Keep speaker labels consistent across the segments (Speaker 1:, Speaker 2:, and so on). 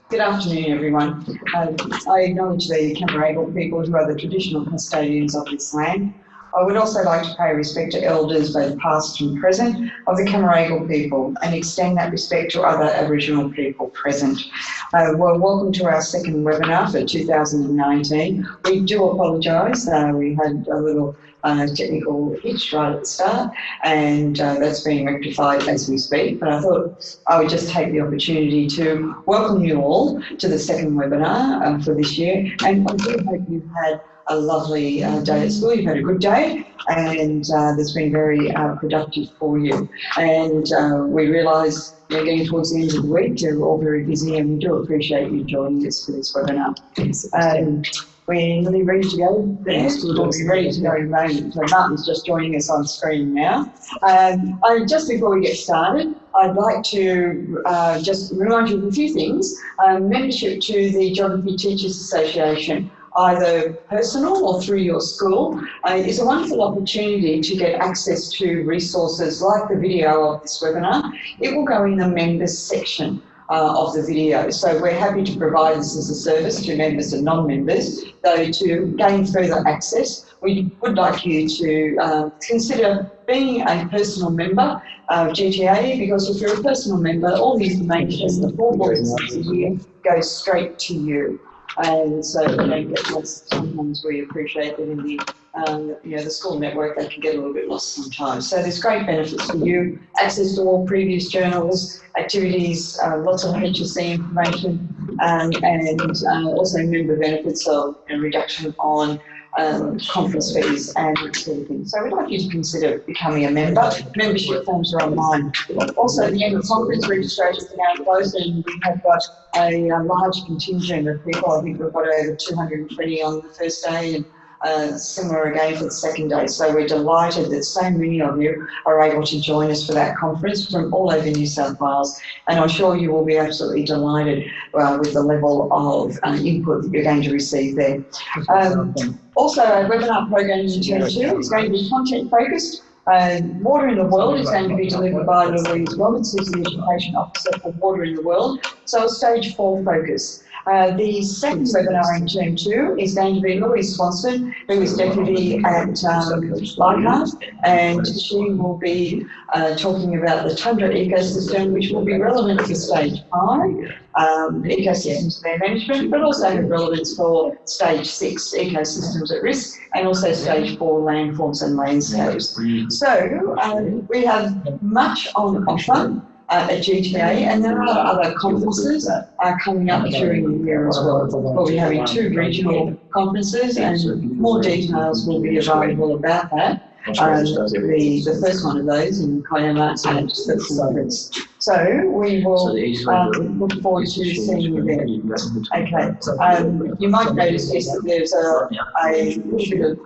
Speaker 1: Good afternoon, everyone. I acknowledge the Camaragal people who are the traditional custodians of this land. I would also like to pay respect to elders, both past and present, of the Camaragal people and extend that respect to other Aboriginal people present. Well, welcome to our second webinar for 2019. We do apologise. We had a little technical hitch right at the start, and that's being rectified as we speak. But I thought I would just take the opportunity to welcome you all to the second webinar for this year, and I do hope you've had a lovely day at school. You've had a good day, and that's been very productive for you. And we realise we're getting towards the end of the week. You're all very busy, and we do appreciate you joining us for this webinar. We're nearly ready to go. We'll be ready to go in a moment. So Martin's just joining us on screen now. Just before we get started, I'd like to just remind you of a few things. Membership to the Geography Teachers Association, either personal or through your school, is a wonderful opportunity to get access to resources like the video of this webinar. It will go in the members section of the video. So we're happy to provide this as a service to members and non-members, though to gain further access, we would like you to consider being a personal member of GTA, because if you're a personal member, all the information, the 4 voices a year, goes straight to you. And so we don't get lost. Sometimes we appreciate that in the the school network they can get a little bit lost sometimes. So there's great benefits for you: access to all previous journals, activities, lots of HSC information, and also member benefits of reduction on conference fees and that sort of thing. So we'd like you to consider becoming a member. Membership forms are online. Also, the annual conference registrations are now closed, and we have got a large contingent of people. I think we've got over 220 on the first day, and similar again for the second day. So we're delighted that so many of you are able to join us for that conference from all over New South Wales, and I'm sure you will be absolutely delighted with the level of input that you're going to receive there. Also, our webinar program in term 2 is going to be content focused. Water in the World is going to be delivered by Louise Roberts, who's the Education Officer for Water in the World. So a stage 4 focus. The second webinar in term 2 is going to be Louise Swanson, who is Deputy at Leichhardt, and she will be talking about the tundra ecosystem, which will be relevant for stage 5, ecosystems and management, but also have relevance for stage 6, ecosystems at risk, and also stage 4, landforms and landscapes. So we have much on offer at GTA, and there are other conferences coming up during the year as well. We'll be having 2 regional conferences, and more details will be available about that. The first one of those in Kiama at the conference. So we will look forward to seeing you there. Okay. You might notice yes, that there's a little bit of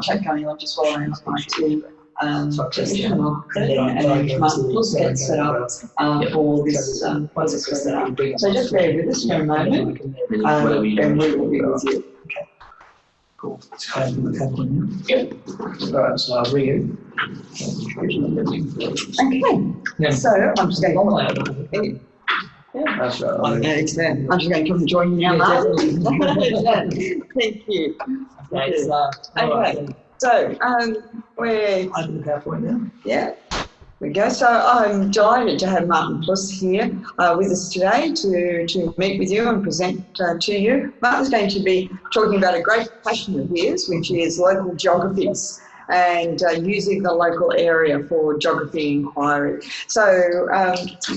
Speaker 1: chat going on just while I'm trying to and Martin will get set up for this webinar. So just bear with us for a moment, and we will be with you. Okay. Cool. Yeah. Right, so I'll bring it. Okay. So I'm just going. Yeah, that's right. Excellent. I'm just going to come and join you now, Martin. Thank you. Okay. So we're yeah, we go. So I'm delighted to have Martin Plus here with us today to meet with you and present to you. Martin's going to be talking about a great passion of his, which is local geographies and using the local area for geography inquiry. So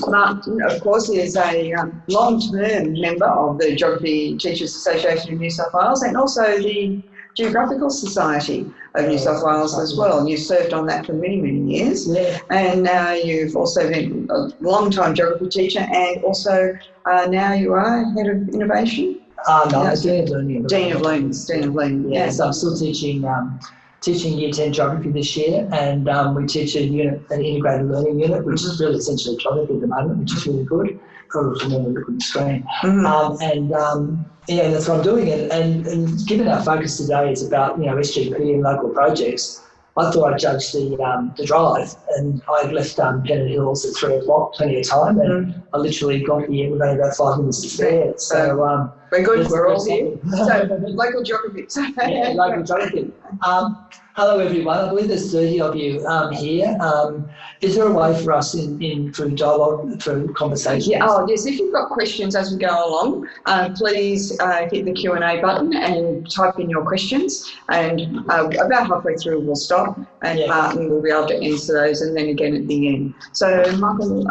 Speaker 1: Martin, of course, is a long-term member of the Geography Teachers Association of New South Wales, and also the Geographical Society of New South Wales as well. And you've served on that for many, many years. Yeah. And now you've also been a long-time geography teacher, and also now you are Head of Innovation?
Speaker 2: No, Dean of Learning.
Speaker 1: Dean of Learning.
Speaker 2: Yeah, so I'm still teaching Year 10 Geography this year, and we teach an integrated learning unit, which is really essentially geography at the moment, which is really good. Probably remember look at the screen. Yeah, that's what I'm doing. And given our focus today is about SGP and local projects, I thought I'd judge the drive, and I left Pennant Hills at 3 o'clock, plenty of time, and I literally got here with only about 5 minutes to spare. So
Speaker 1: we're good. We're all here. So local geography.
Speaker 2: Yeah, local geography. Hello everyone. I believe there's 30 of you here. Is there a way for us through dialogue, through conversation?
Speaker 1: Yeah. Yes. If you've got questions as we go along, please hit the Q&A button and type in your questions. And about halfway through, we'll stop, and Martin will be able to answer those, and then again at the end. So Michael,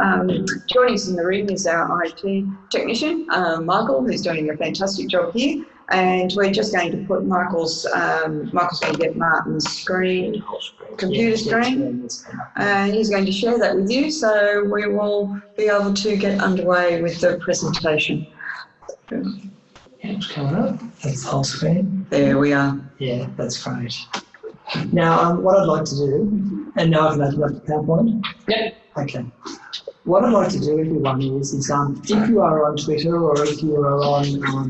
Speaker 1: joining us in the room is our IT technician, Michael, who's doing a fantastic job here. And we're just going to put Michael's going to get Martin's computer screen, and he's going to share that with you, so we will be able to get underway with the presentation.
Speaker 2: It's coming up. That's the whole screen.
Speaker 1: There we are.
Speaker 2: Yeah, that's great. Now, what I'd like to do, and now I can open up the PowerPoint. Yep. Okay. What I'd like to do, everyone, is if you are on Twitter or if you are on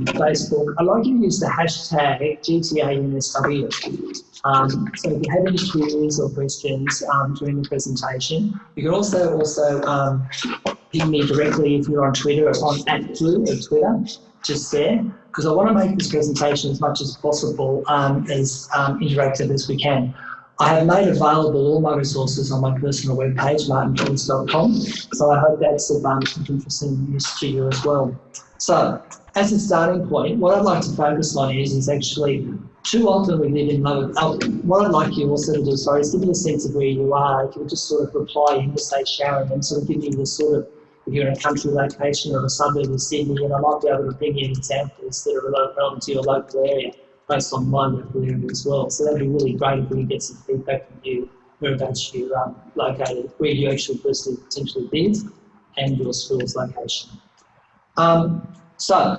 Speaker 2: Facebook, I'd like you to use the hashtag GTANSW. So if you have any queries or questions during the presentation, you can also ping me directly if you're on Twitter on @Blue or Twitter, just there, because I want to make this presentation as much as possible as interactive as we can. I have made available all my resources on my personal webpage, martinjones.com, so I hope that's of interest and use to you as well. So, as a starting point, what I'd like to focus on is actually too often we live in low. What I'd like you also to do, is give me a sense of where you are. If you just sort of reply in to say Sharon and sort of give me the sort of, if you're in a country location or a suburb of Sydney, and I might be able to bring in examples that are relevant to your local area, based on my local area as well. So that'd be really great if we could get some feedback from you, whereabouts you're located, where you actually personally potentially live, and your school's location. So,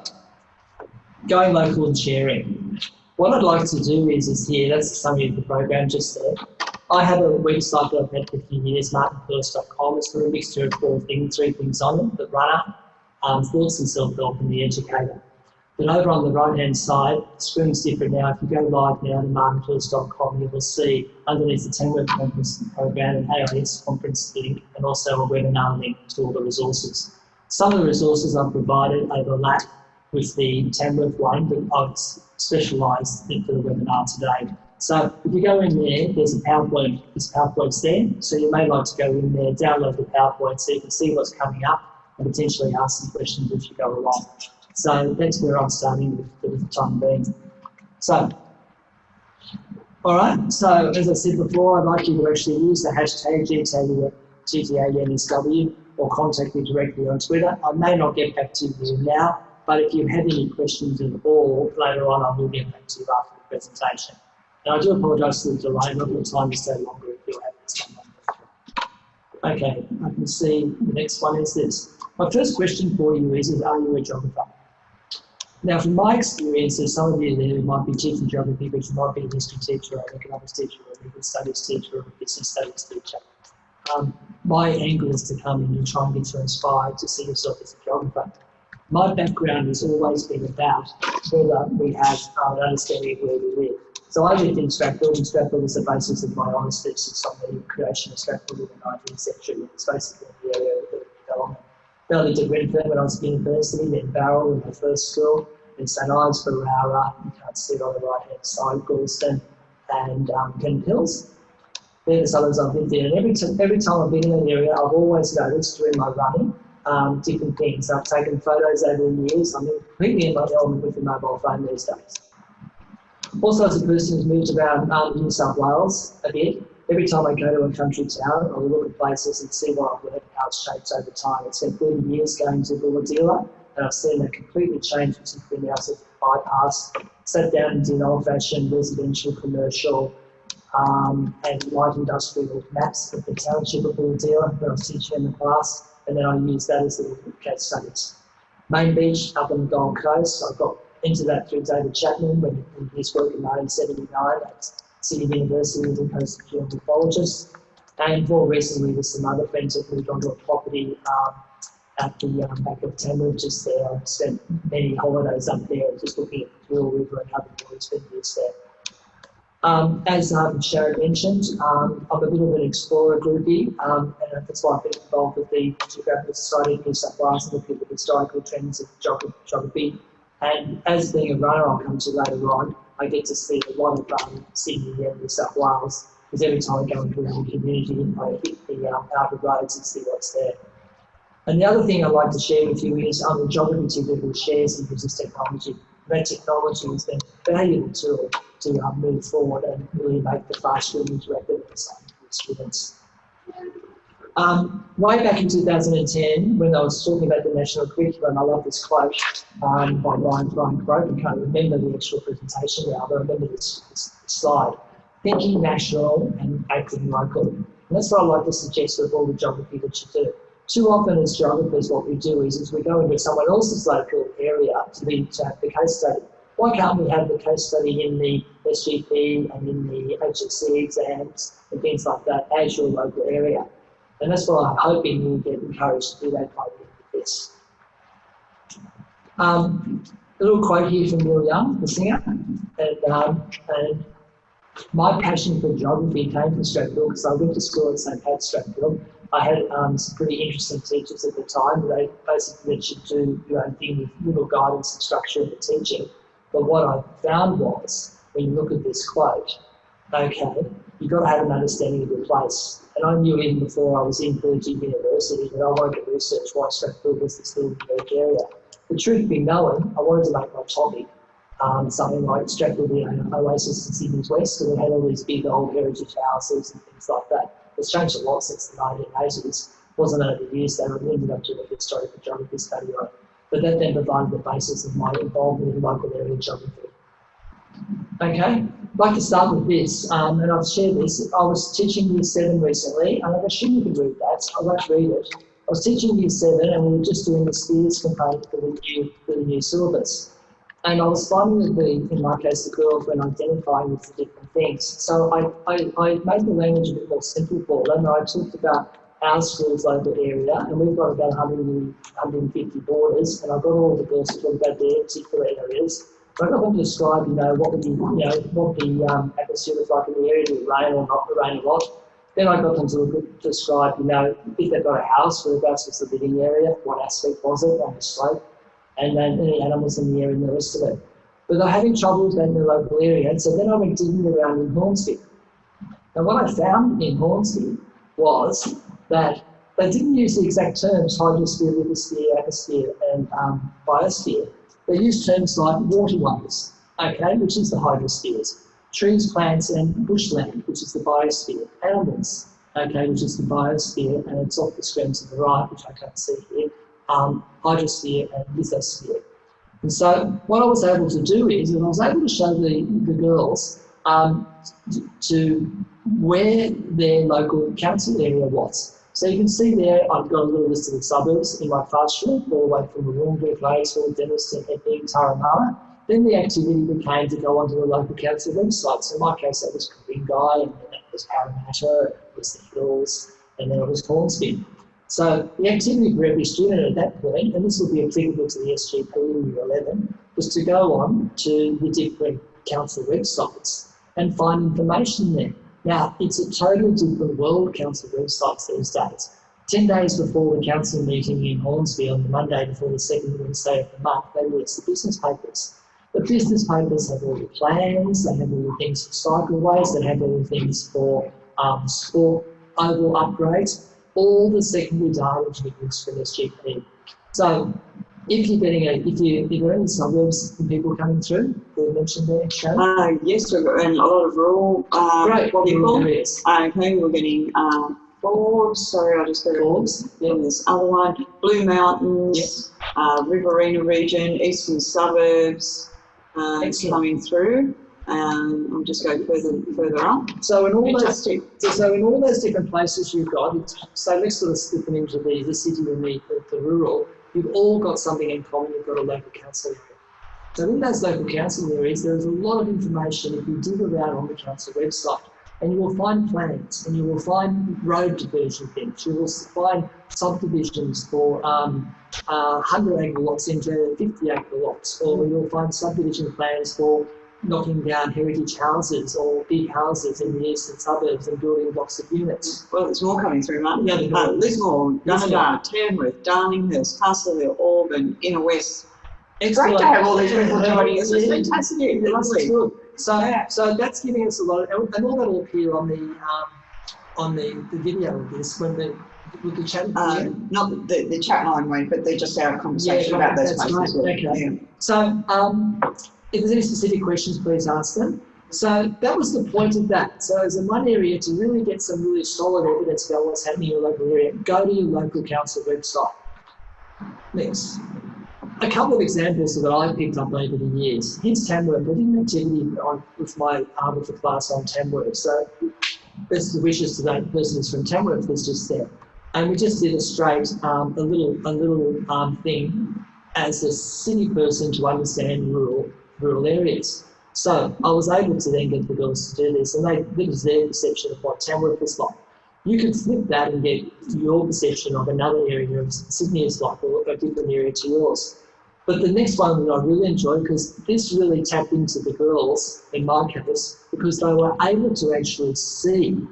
Speaker 2: going local and sharing. What I'd like to do is here, that's the summary of the program just there. I have a website that I've had for a few years, martinjones.com. It's got a mixture of three things on it: the runner, thoughts and self-help, and the educator. But over on the right-hand side, the screen's different now. If you go live now to martinjones.com, you will see underneath the Tamworth Conference program an AIS conference link and also a webinar link to all the resources. Some of the resources I've provided overlap with the Tamworth one, but I've specialised for the webinar today. So if you go in there, there's a PowerPoint. There's PowerPoints there, so you may like to go in there, download the PowerPoint so you can see what's coming up and potentially ask some questions as you go along. So that's where I'm starting with for the time being. So, all right, so as I said before, I'd like you to actually use the hashtag GTANSW or contact me directly on Twitter. I may not get back to you now, but if you have any questions at all later on, I will get back to you after the presentation. And I do apologise for the delay, not the time to stay longer if you're having this one. Okay, I can see the next one is this. My first question for you is are you a geographer? Now, from my experience, there's some of you there who might be teaching geography, but you might be a history teacher, or an economics teacher, or a legal studies teacher, or a business studies teacher. My angle is to come in and try and get you inspired to see yourself as a geographer. My background has always been about whether we have an understanding of where we live. So I lived in Stratford, and Stratford was the basis of my honours thesis on the creation of Stratford in the 19th century. It's basically the area of the development. Then I lived at Redfern when I was at university, then Barrel in my first school, then St Ives, Barara, you can't see it on the right-hand side, Galston, and Pennant Hills. They're the suburbs I've lived in, and every time I've been in an area, I've always noticed during my running different things. I've taken photos over the years. I'm completely in my element with the mobile phone these days. Also, as a person who's moved around New South Wales a bit, every time I go to a country town, I will look at places and see what I've learned, how it's shaped over time. I spent 30 years going to Bulahdelah, and I've seen that completely change, particularly now since bypass. Sat down and did old-fashioned residential, commercial, and light industrial maps of the township of Bulahdelah that I was teaching in the class, and then I used that as the case studies. Main Beach up on the Gold Coast, I got into that through David Chapman when his work in 1979 at Sydney University as a postdoctoral anthropologist, and more recently with some other friends that moved onto a property at the back of Tamworth just there. I spent many holidays up there just looking at the River and having always been used there. As Sharon mentioned, I'm a bit of an explorer groupie, and that's why I've been involved with the Geographer Society of New South Wales and looking at the historical trends of geography. And as being a runner, I'll come to later on, I get to see a lot of Sydney and New South Wales, because every time I go into a new community, I hit the outer roads and see what's there. And the other thing I'd like to share with you is the geography typically shares and uses technology. That technology has been a valuable tool to move forward and really make the classroom interactive experience. Way back in 2010, when I was talking about the national curriculum, I love this quote by Brian Croak. I can't remember the actual presentation now, but I remember this slide. Thinking national and acting local. And that's what I like to suggest with all the geography that you do. Too often as geographers, what we do is we go into someone else's local area to have the case study. Why can't we have the case study in the SGP and in the HSC exams and things like that as your local area? And that's what I'm hoping you'll get encouraged to do that by the end of this. A little quote here from Neil Young, the singer, and my passion for geography came from Strathfield because I went to school at St. Pat's Strathfield. I had some pretty interesting teachers at the time. They basically let you do your own thing with little guidance and structure in the teaching. But what I found was, when you look at this quote, okay, you've got to have an understanding of your place. And I knew even before I was in Virgin University that I wanted to research why Strathfield was this little unique area. The truth being known, I wanted to make my topic something like Strathfield, the oasis in Sydney's west, so we had all these big old heritage houses and things like that. It's changed a lot since the 1980s. Wasn't overused there. I ended up doing a historical geography study on it. But that then provided the basis of my involvement in local area geography. Okay, I'd like to start with this, and I've shared this. I was teaching Year 7 recently, and I'm assuming you can read that, so I won't read it. I was teaching Year 7, and we were just doing the spheres component for the new syllabus. And I was finding that in my case, the girls were identifying with the different things. So I made the language a bit more simple for them. I talked about our school's local area, and we've got about 150 borders, and I got all the girls to talk about their particular areas. I got them to describe, what the atmosphere was like in the area, did it rain or not, rain a lot. Then I got them to describe, if they've got a house, whereabouts was the living area, what aspect was it on the slope, and then any animals in the area and the rest of it. But they're having trouble with that in the local area, and so then I went digging around in Hornsby. And what I found in Hornsby was that they didn't use the exact terms hydrosphere, lithosphere, atmosphere, and biosphere. They used terms like waterways, okay, which is the hydrospheres, trees, plants, and bushland, which is the biosphere, animals, okay, which is the biosphere, and it's off the screens on the right, which I can't see here, hydrosphere and lithosphere. And so what I was able to do is, I was able to show the girls to where their local council area was. So you can see there, I've got a little list of the suburbs in my classroom, all the way from Wollongong, Gladesville, Denniston, Epping, Turramurra. Then the activity became to go onto the local council website. So in my case, that was Coringai, and then it was Parramatta, it was the Hills, and then it was Hornsby. So the activity for every student at that point, and this will be applicable to the SGP in Year 11, was to go on to the different council websites and find information there. Now, it's a totally different world, council websites these days. 10 days before the council meeting in Hornsby on the Monday before the second Wednesday of the month, they release the business papers. The business papers have all the plans, they have all the things for cycleways, they have all the things for sport oval upgrades, all the secondary data which we use for SGP. So if you're getting if you're in the suburbs and people coming through, we mentioned there, Sharon?
Speaker 3: Yes, we've got a lot of rural
Speaker 2: Great, what
Speaker 3: people.
Speaker 2: Areas?
Speaker 3: Okay, we're getting Forbes, sorry, I just got
Speaker 2: Forbes.
Speaker 3: Then this other one, Blue Mountains, Riverina region, eastern suburbs coming through. I'll just go further up.
Speaker 2: So in all those different places you've got, so let's sort of split them into the city and the rural. You've all got something in common. You've got a local council area. So in those local council areas, there is a lot of information if you dig around on the council website, and you will find plans, and you will find road diversion things. You will find subdivisions for 100-acre lots into 50-acre lots, or you'll find subdivision plans for knocking down heritage houses or big houses in the eastern suburbs and building blocks of units.
Speaker 3: Well, there's more coming through, Martin.
Speaker 2: Yeah,
Speaker 3: Lismore, Gunnedah, Tamworth, Darlinghurst, Castlehill, Auburn, Inner West. It's great to have all these people joining us. It's fantastic. Lovely.
Speaker 2: So that's giving us a lot of, and all that will appear on the video of this when with the chat.
Speaker 3: Not the chat line won't, but they're just our conversation about those places.
Speaker 2: Right. Okay. Yeah. So if there's any specific questions, please ask them. So that was the point of that. So as in one area, to really get some really solid evidence about what's happening in your local area, go to your local council website. Next. A couple of examples that I've picked up over the years. Here's Tamworth. I did an activity with the class on Tamworth. So best of wishes to that person who's from Tamworth that's just there. And we just did a straight, a little thing as a city person to understand rural areas. So I was able to then get the girls to do this, and this was their perception of what Tamworth is like. You can flip that and get your perception of another area of Sydney is like, or a different area to yours. But the next one that I really enjoyed, because this really tapped into the girls, in my case, because they were able to actually see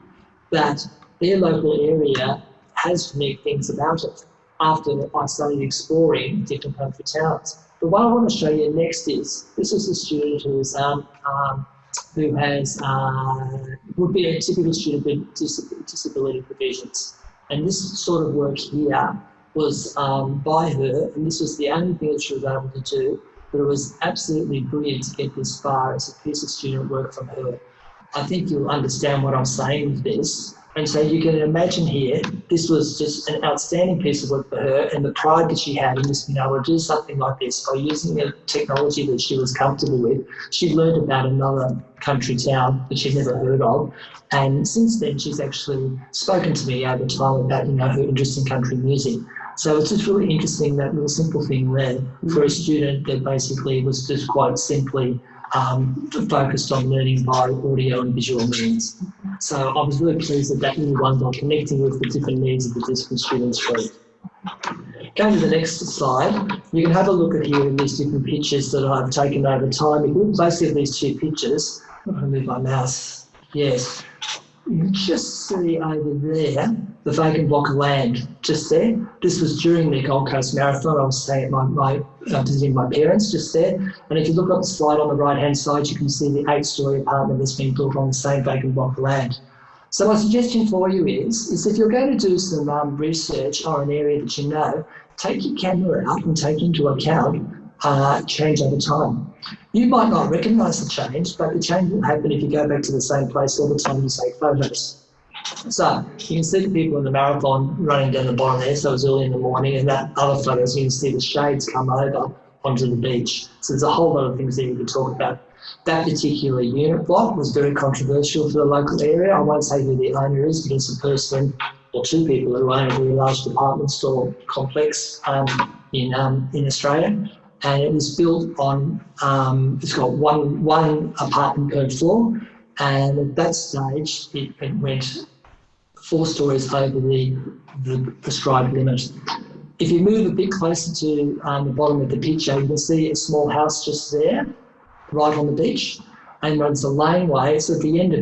Speaker 2: that their local area has unique things about it after I started exploring different country towns. But what I want to show you next is, this is a student who would be a typical student with disability provisions. And this sort of work here was by her, and this was the only thing that she was able to do, but it was absolutely brilliant to get this far as a piece of student work from her. I think you'll understand what I'm saying with this. And so you can imagine here, this was just an outstanding piece of work for her, and the pride that she had in just being able to do something like this by using a technology that she was comfortable with. She learned about another country town that she'd never heard of, and since then she's actually spoken to me over time about, her interest in country music. So it's just really interesting, that little simple thing there for a student that basically was just quite simply focused on learning by audio and visual means. So I was really pleased that little one by connecting with the different needs of the different students group. Going to the next slide, you can have a look at here in these different pictures that I've taken over time. If you look basically at these two pictures, I'm going to move my mouse, yes. You can just see over there the vacant block of land just there. This was during the Gold Coast Marathon. I was staying at visiting my parents just there. And if you look up the slide on the right-hand side, you can see the 8-storey apartment that's been built on the same vacant block of land. So my suggestion for you is if you're going to do some research on an area that you know, take your camera out and take into account change over time. You might not recognise the change, but the change will happen if you go back to the same place all the time you take photos. So you can see the people in the marathon running down the bottom there, so it was early in the morning, and that other photos you can see the shades come over onto the beach. So there's a whole lot of things that you could talk about. That particular unit block was very controversial for the local area. I won't say who the owner is, but it's a person or two people who own a very large department store complex in Australia. And it was built on, it's got one apartment per floor, and at that stage it went 4 stories over the prescribed limit. If you move a bit closer to the bottom of the picture, you can see a small house just there, right on the beach, and runs a laneway. So at the end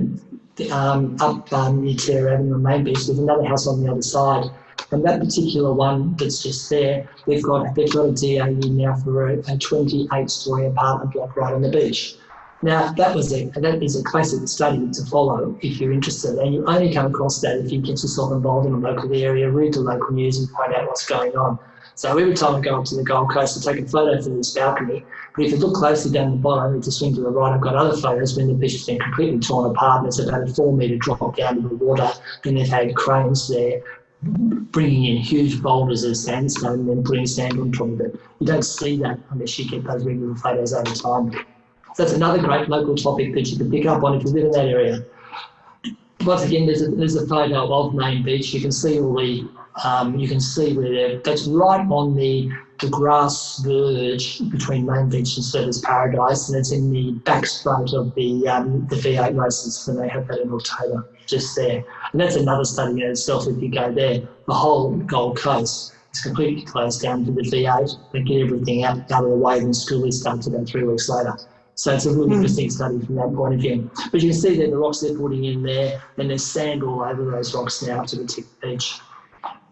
Speaker 2: of up near Terra Avenue, the main beach, there's another house on the other side. And that particular one that's just there, they've got a DAU now for a 28-storey apartment block right on the beach. Now, that is a classic study to follow if you're interested, and you only come across that if you get yourself involved in a local area, read the local news and find out what's going on. So every time I go up to the Gold Coast, I take a photo from this balcony, but if you look closely down the bottom, if you swing to the right, I've got other photos when the beach has been completely torn apart, and it's about a 4-metre drop down to the water, and they've had cranes there bringing in huge boulders of sandstone and then putting sand on top of it. You don't see that unless you get those regular photos over time. So that's another great local topic that you can pick up on if you live in that area. Once again, there's a photo of Main Beach. You can see all the, you can see where that's right on the grass verge between Main Beach and Surfers Paradise, and it's in the back straight of the V8 races when they have that in October, just there. And that's another study in itself. If you go there, the whole Gold Coast is completely closed down to the V8. They get everything out of the way when schoolies start about 3 weeks later. So it's a really interesting study from that point of view. But you can see that the rocks they're putting in there, and there's sand all over those rocks now to the tip beach.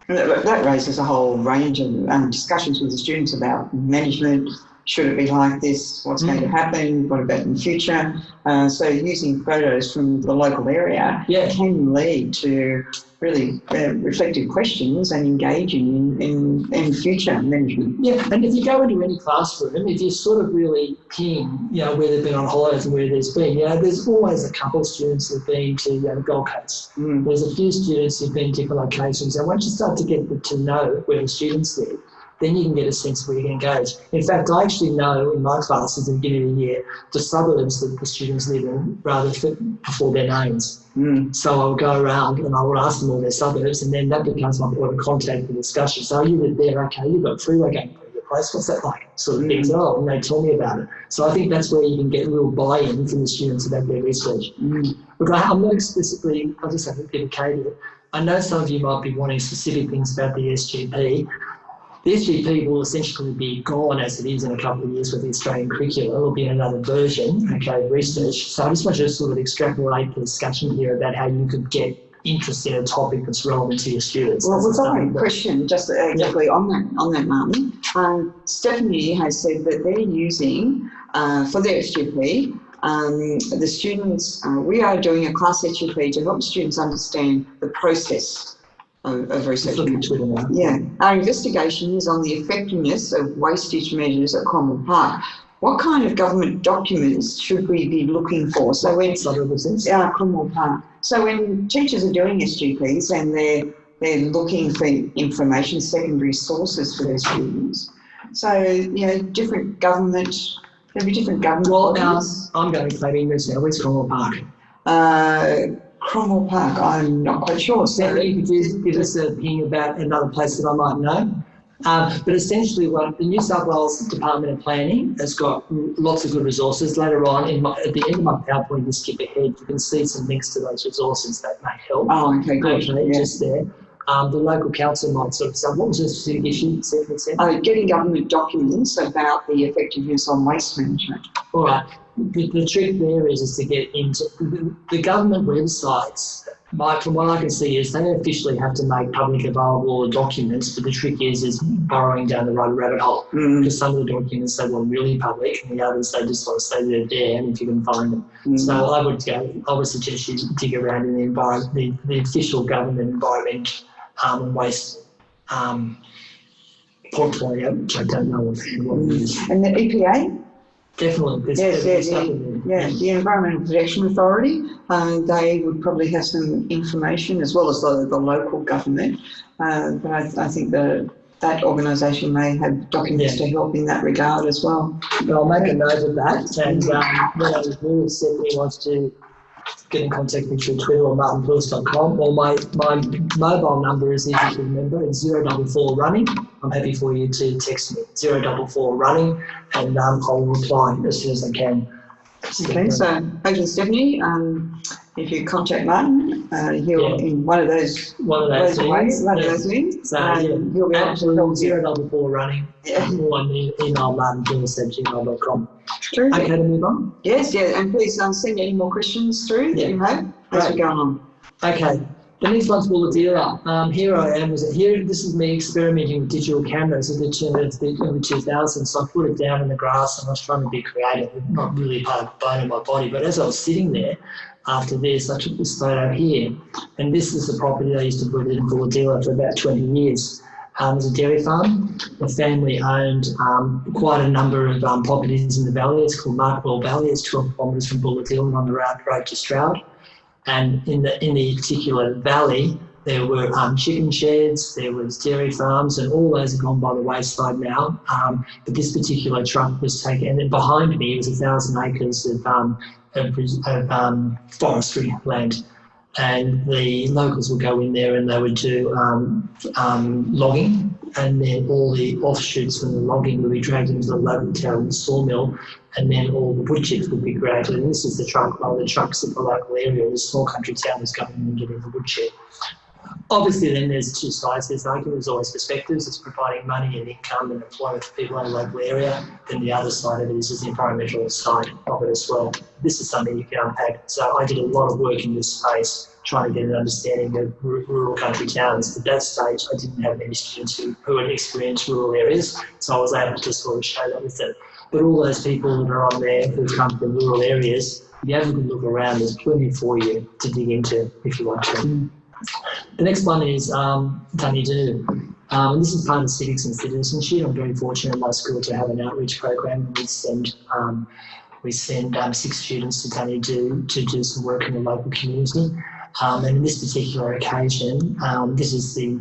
Speaker 3: That raises a whole range of discussions with the students about management. Should it be like this? What's going to happen? What about in the future? So using photos from the local area can lead to really reflective questions and engaging in future management.
Speaker 2: Yeah, and if you go into any classroom, if you're sort of really keen, where they've been on holidays and where there's been, there's always a couple of students who've been to the Gold Coast. There's a few students who've been to different locations, and once you start to get to know where the students live, then you can get a sense of where you can engage. In fact, I actually know in my classes at the beginning of the year the suburbs that the students live in rather before their names. So I'll go around and I will ask them all their suburbs, and then that becomes my point of contact for discussion. So you live there, okay, you've got freeway going through your place, what's that like? Sort of things, and they tell me about it. So I think that's where you can get real buy-in from the students about their research. Look, I'm not explicitly, I'll just have to give a caveat. I know some of you might be wanting specific things about the SGP. The SGP will essentially be gone as it is in a couple of years with the Australian curriculum. It will be another version, of research. So I just want you to sort of extrapolate the discussion here about how you could get interest in a topic that's relevant to your students.
Speaker 3: Well, we've got a question just exactly on that, Martin. Stephanie has said that they're using, for their SGP, the students, we are doing a class SGP to help students understand the process of research. Our investigation is on the effectiveness of wastage measures at Cromwell Park. What kind of government documents should we be looking for? So when Cromwell Park. So when teachers are doing SGPs and they're looking for information, secondary sources for their students. So different government. There'll be different government.
Speaker 2: Well, I'm going to play English now. Where's Cromwell Park?
Speaker 3: Cromwell Park, I'm not quite sure.
Speaker 2: So you could give us a opinion about another place that I might know. But essentially, the New South Wales Department of Planning has got lots of good resources. Later on, at the end of my PowerPoint, you skip ahead, you can see some links to those resources that may help.
Speaker 3: Oh, okay, good.
Speaker 2: Just there. The local council might sort of say, what was the specific issue?
Speaker 3: Getting government documents about the effectiveness on waste management.
Speaker 2: All right. The trick there is to get into the government websites. From what I can see, is they officially have to make public available the documents, but the trick is burrowing down the right rabbit hole. Because some of the documents they want really public, and the others they just want to say they're there, and if you can find them. So I would suggest you dig around in the official government environment and waste portfolio, which I don't know what it is.
Speaker 3: And the EPA.
Speaker 2: Definitely.
Speaker 3: The Environmental Protection Authority, they would probably have some information as well as the local government. But I think that organisation may have documents to help in that regard as well.
Speaker 2: But I'll make a note of that. And what I would do is Stephanie wants to get in contact with me through Twitter or martinpills.com, or my mobile number is easy to remember. It's 044 running. I'm happy for you to text me 044 running, and I'll reply as soon as I can.
Speaker 3: Okay, so thank you, Stephanie. If you contact Martin, he'll in one of those ways.
Speaker 2: So
Speaker 3: he'll be able to help you.
Speaker 2: 044 running. Or email martinpills@gmail.com.
Speaker 3: Terrific.
Speaker 2: Okay, to move on?
Speaker 3: Yes, and please send any more questions through that you have as we go on.
Speaker 2: Okay. The next one's Bulahdelah. Here I am. This is me experimenting with digital cameras at the early 2000s. So I put it down in the grass and I was trying to be creative, not really part of the bone of my body. But as I was sitting there after this, I took this photo here. And this is the property I used to put in Bulahdelah for about 20 years. It was a dairy farm. The family owned quite a number of properties in the valley. It's called Markwell Valley. It's 12 kilometres from Bulahdelah on the road to Stroud. And in the particular valley, there were chicken sheds, there was dairy farms, and all those have gone by the wayside now. But this particular truck was taken, and then behind me was 1,000 acres of forestry land. And the locals would go in there and they would do logging, and then all the offshoots from the logging would be dragged into the local town sawmill, and then all the wood chips would be created. And this is the truck, one of the trucks at the local area. The small country town is going and getting the wood chip. Obviously, then there's two sides. There's an argument, there's always perspectives. It's providing money and income and employment for people in a local area. Then the other side of it is the environmental side of it as well. This is something you can unpack. So I did a lot of work in this space, trying to get an understanding of rural country towns. At that stage, I didn't have many students who had experienced rural areas, so I was able to sort of show that with it. But all those people that are on there who come from rural areas, if you have a good look around, there's plenty for you to dig into if you want to. The next one is Dunedoo. This is part of civics and citizenship. I'm very fortunate in my school to have an outreach program. We send 6 students to Dunedoo to do some work in the local community. And in this particular occasion, this is a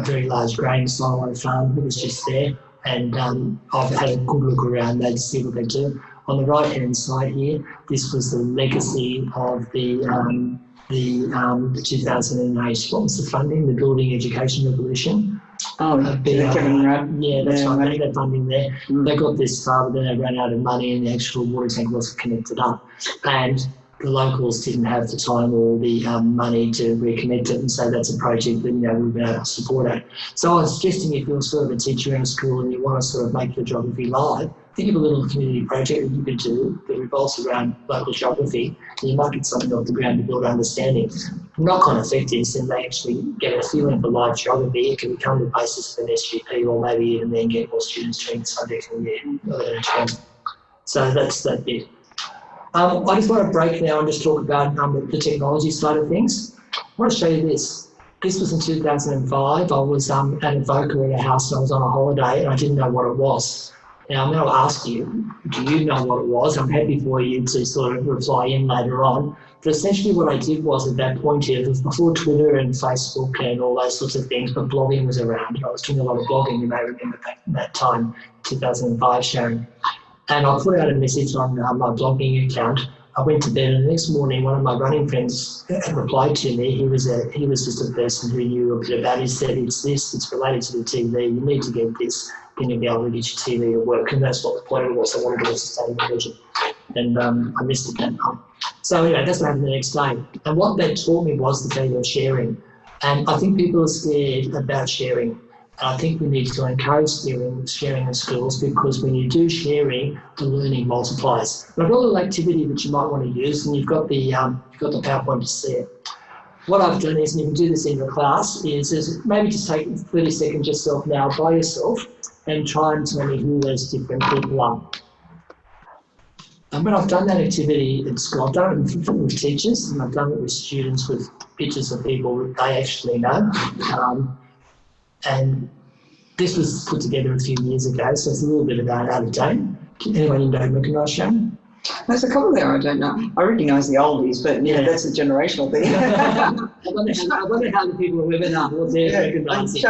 Speaker 2: very large grain silo farm that was just there. And I've had a good look around there to see what they do. On the right-hand side here, this was the legacy of the 2008, what was the funding? The Building Education Revolution.
Speaker 3: Oh, Kevin Rudd.
Speaker 2: Yeah, that's right. They had funding there. They got this far, but then they ran out of money and the actual water tank wasn't connected up. And the locals didn't have the time or the money to reconnect it, and so that's a project that we've been able to support it. So I was suggesting if you're sort of a teacher in a school and you want to sort of make your geography live, think of a little community project that you could do that revolves around local geography, and you might get something off the ground to build understanding. Knock-on effect is then they actually get a feeling for live geography. It can become the basis of an SGP, or maybe even then get more students doing the subject in the term. So that's that bit. I just want to break now and just talk about the technology side of things. I want to show you this. This was in 2005. I was at Evoca at a house and I was on a holiday and I didn't know what it was. Now, I'm going to ask you, do you know what it was? I'm happy for you to sort of reply in later on. But essentially what I did was at that point here, it was before Twitter and Facebook and all those sorts of things, but blogging was around. I was doing a lot of blogging, you may remember that time, 2005, Sharon. And I put out a message on my blogging account. I went to bed and the next morning one of my running friends replied to me. He was just a person who knew a bit about it. He said, it's related to the TV, you need to get this, then you'll be able to get your TV to work. And that's what the point of it was. I wanted to get a sustainable version. And I missed it that time. So anyway, that's what happened the next day. And what that taught me was the value of sharing. And I think people are scared about sharing. I think we need to encourage sharing in schools, because when you do sharing, the learning multiplies. And I've got a little activity that you might want to use, and you've got the PowerPoint to see it. What I've done is, and you can do this in your class, is maybe just take 30 seconds yourself now by yourself and try and tell me who those different people are. And when I've done that activity at school, I've done it with teachers and I've done it with students with pictures of people that they actually know. And this was put together a few years ago, so it's a little bit out of date. Anyone don't recognise Sharon?
Speaker 3: There's a couple there I don't know. I recognise the oldies, but that's a generational thing.
Speaker 2: I wonder how the people who live up, what they're recognising.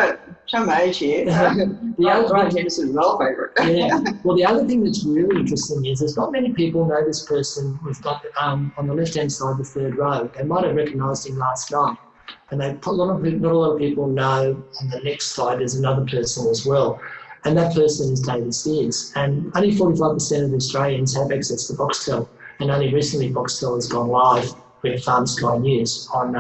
Speaker 3: Show my age here. The other Henderson is my favourite.
Speaker 2: Yeah. Well, the other thing that's really interesting is there's not many people know this person with on the left-hand side, the third row. They might have recognised him last night. And not a lot of people know on the next slide there's another person as well. And that person is David Sears. And only 45% of Australians have access to Foxtel. And only recently Foxtel has gone live with Sky News on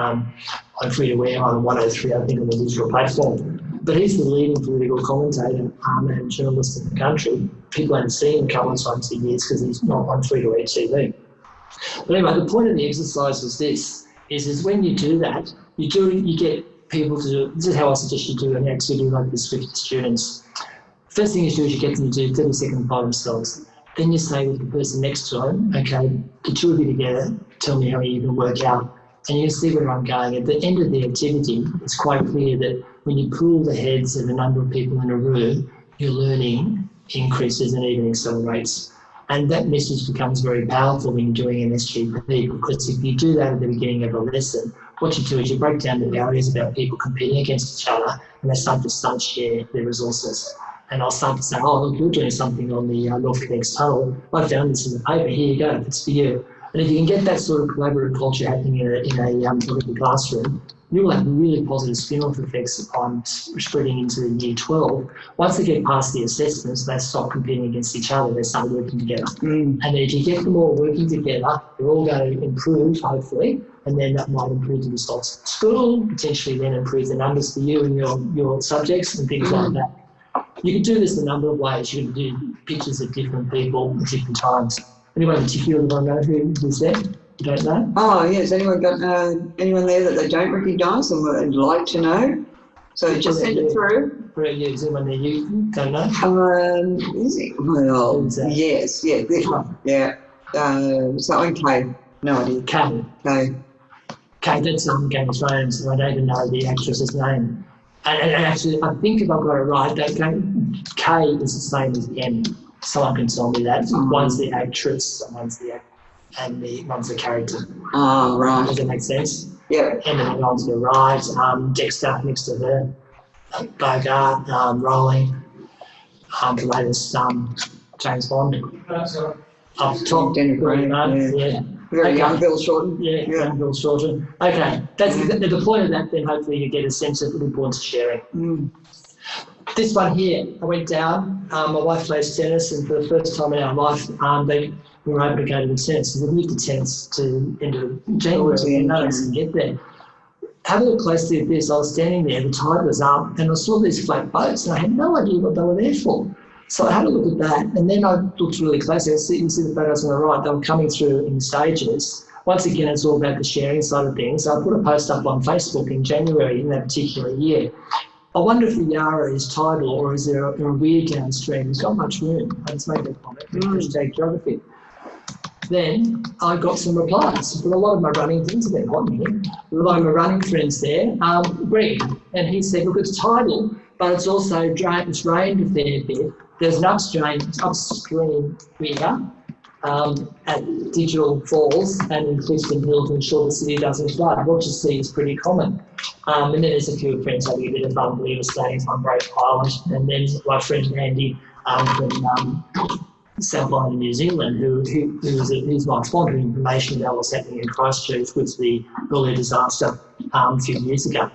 Speaker 2: free-to-air on 103, I think, on the digital platform. But he's the leading political commentator and journalist in the country. People haven't seen him a couple of times in years because he's not on free-to-air TV. But anyway, the point of the exercise was this, is when you do that, you get people to do, this is how I suggest you do an activity like this with your students. First thing you do is you get them to do 30 seconds by themselves. Then you say with the person next to them, okay, the two of you together, tell me how you can work out. And you see where I'm going. At the end of the activity, it's quite clear that when you pool the heads of a number of people in a room, your learning increases and even accelerates. And that message becomes very powerful when you're doing an SGP, because if you do that at the beginning of a lesson, what you do is you break down the barriers about people competing against each other, and they start to share their resources. And I'll start to say, oh, look, you're doing something on the North Connects tunnel. I found this in the paper. Here you go. It's for you. And if you can get that sort of collaborative culture happening in a classroom, you will have really positive spin-off effects on spreading into the year 12. Once they get past the assessments, they stop competing against each other. They start working together. And if you get them all working together, they're all going to improve, hopefully, and then that might improve the results at school, potentially then improve the numbers for you and your subjects and things like that. You can do this a number of ways. You can do pictures of different people at different times. Anyone in particular want to know who's there? You don't know?
Speaker 3: Oh, yes. Anyone got anyone there that they don't recognise and would like to know? So just send it through.
Speaker 2: For you, is anyone there you don't know?
Speaker 3: Is it? Well, yes, yeah, yeah. Something Kay. No idea.
Speaker 2: Kay.
Speaker 3: Kay.
Speaker 2: Kay, that's on Game of Thrones, and I don't even know the actress's name. And actually, I think if I've got it right, that Kay is the same as M. Someone can tell me that. One's the actress, and one's the character.
Speaker 3: Oh, right.
Speaker 2: Does that make sense?
Speaker 3: Yeah.
Speaker 2: Emma Bond's to the right, Dexter next to her, Bogart, Rowling, the latest James Bond. Up top,
Speaker 3: yeah. Very young Bill Shorten.
Speaker 2: Yeah, young Bill Shorten. Okay, that's the point of that. Then hopefully you get a sense of the importance of sharing. This one here, I went down. My wife plays tennis, and for the first time in our life, we were able to go to the tennis. So we moved the tennis to into January, and no one can get there. Have a look closely at this. I was standing there, the tide was up, and I saw these flat boats, and I had no idea what they were there for. So I had a look at that, and then I looked really closely. You see the photos on the right, they were coming through in stages. Once again, it's all about the sharing side of things. I put a post up on Facebook in January in that particular year. I wonder if the Yarra is tidal or is there a weir downstream? There's not much room. I just made that comment. Hashtag Geography. Then I got some replies. But a lot of my running things have been hot in here. A lot of my running friends there, Greg, and he said, look, it's tidal, but it's also it's rained a fair bit. There's an upstream weir at Digital Falls and in Clifton Hill to ensure the city doesn't flood. What you see is pretty common. And then there's a few friends having a bit of fun. We were staying on Great Island, and then my friend Andy from South Island, New Zealand, who's my font of information about what's happening in Christchurch with the earlier disaster a few years ago.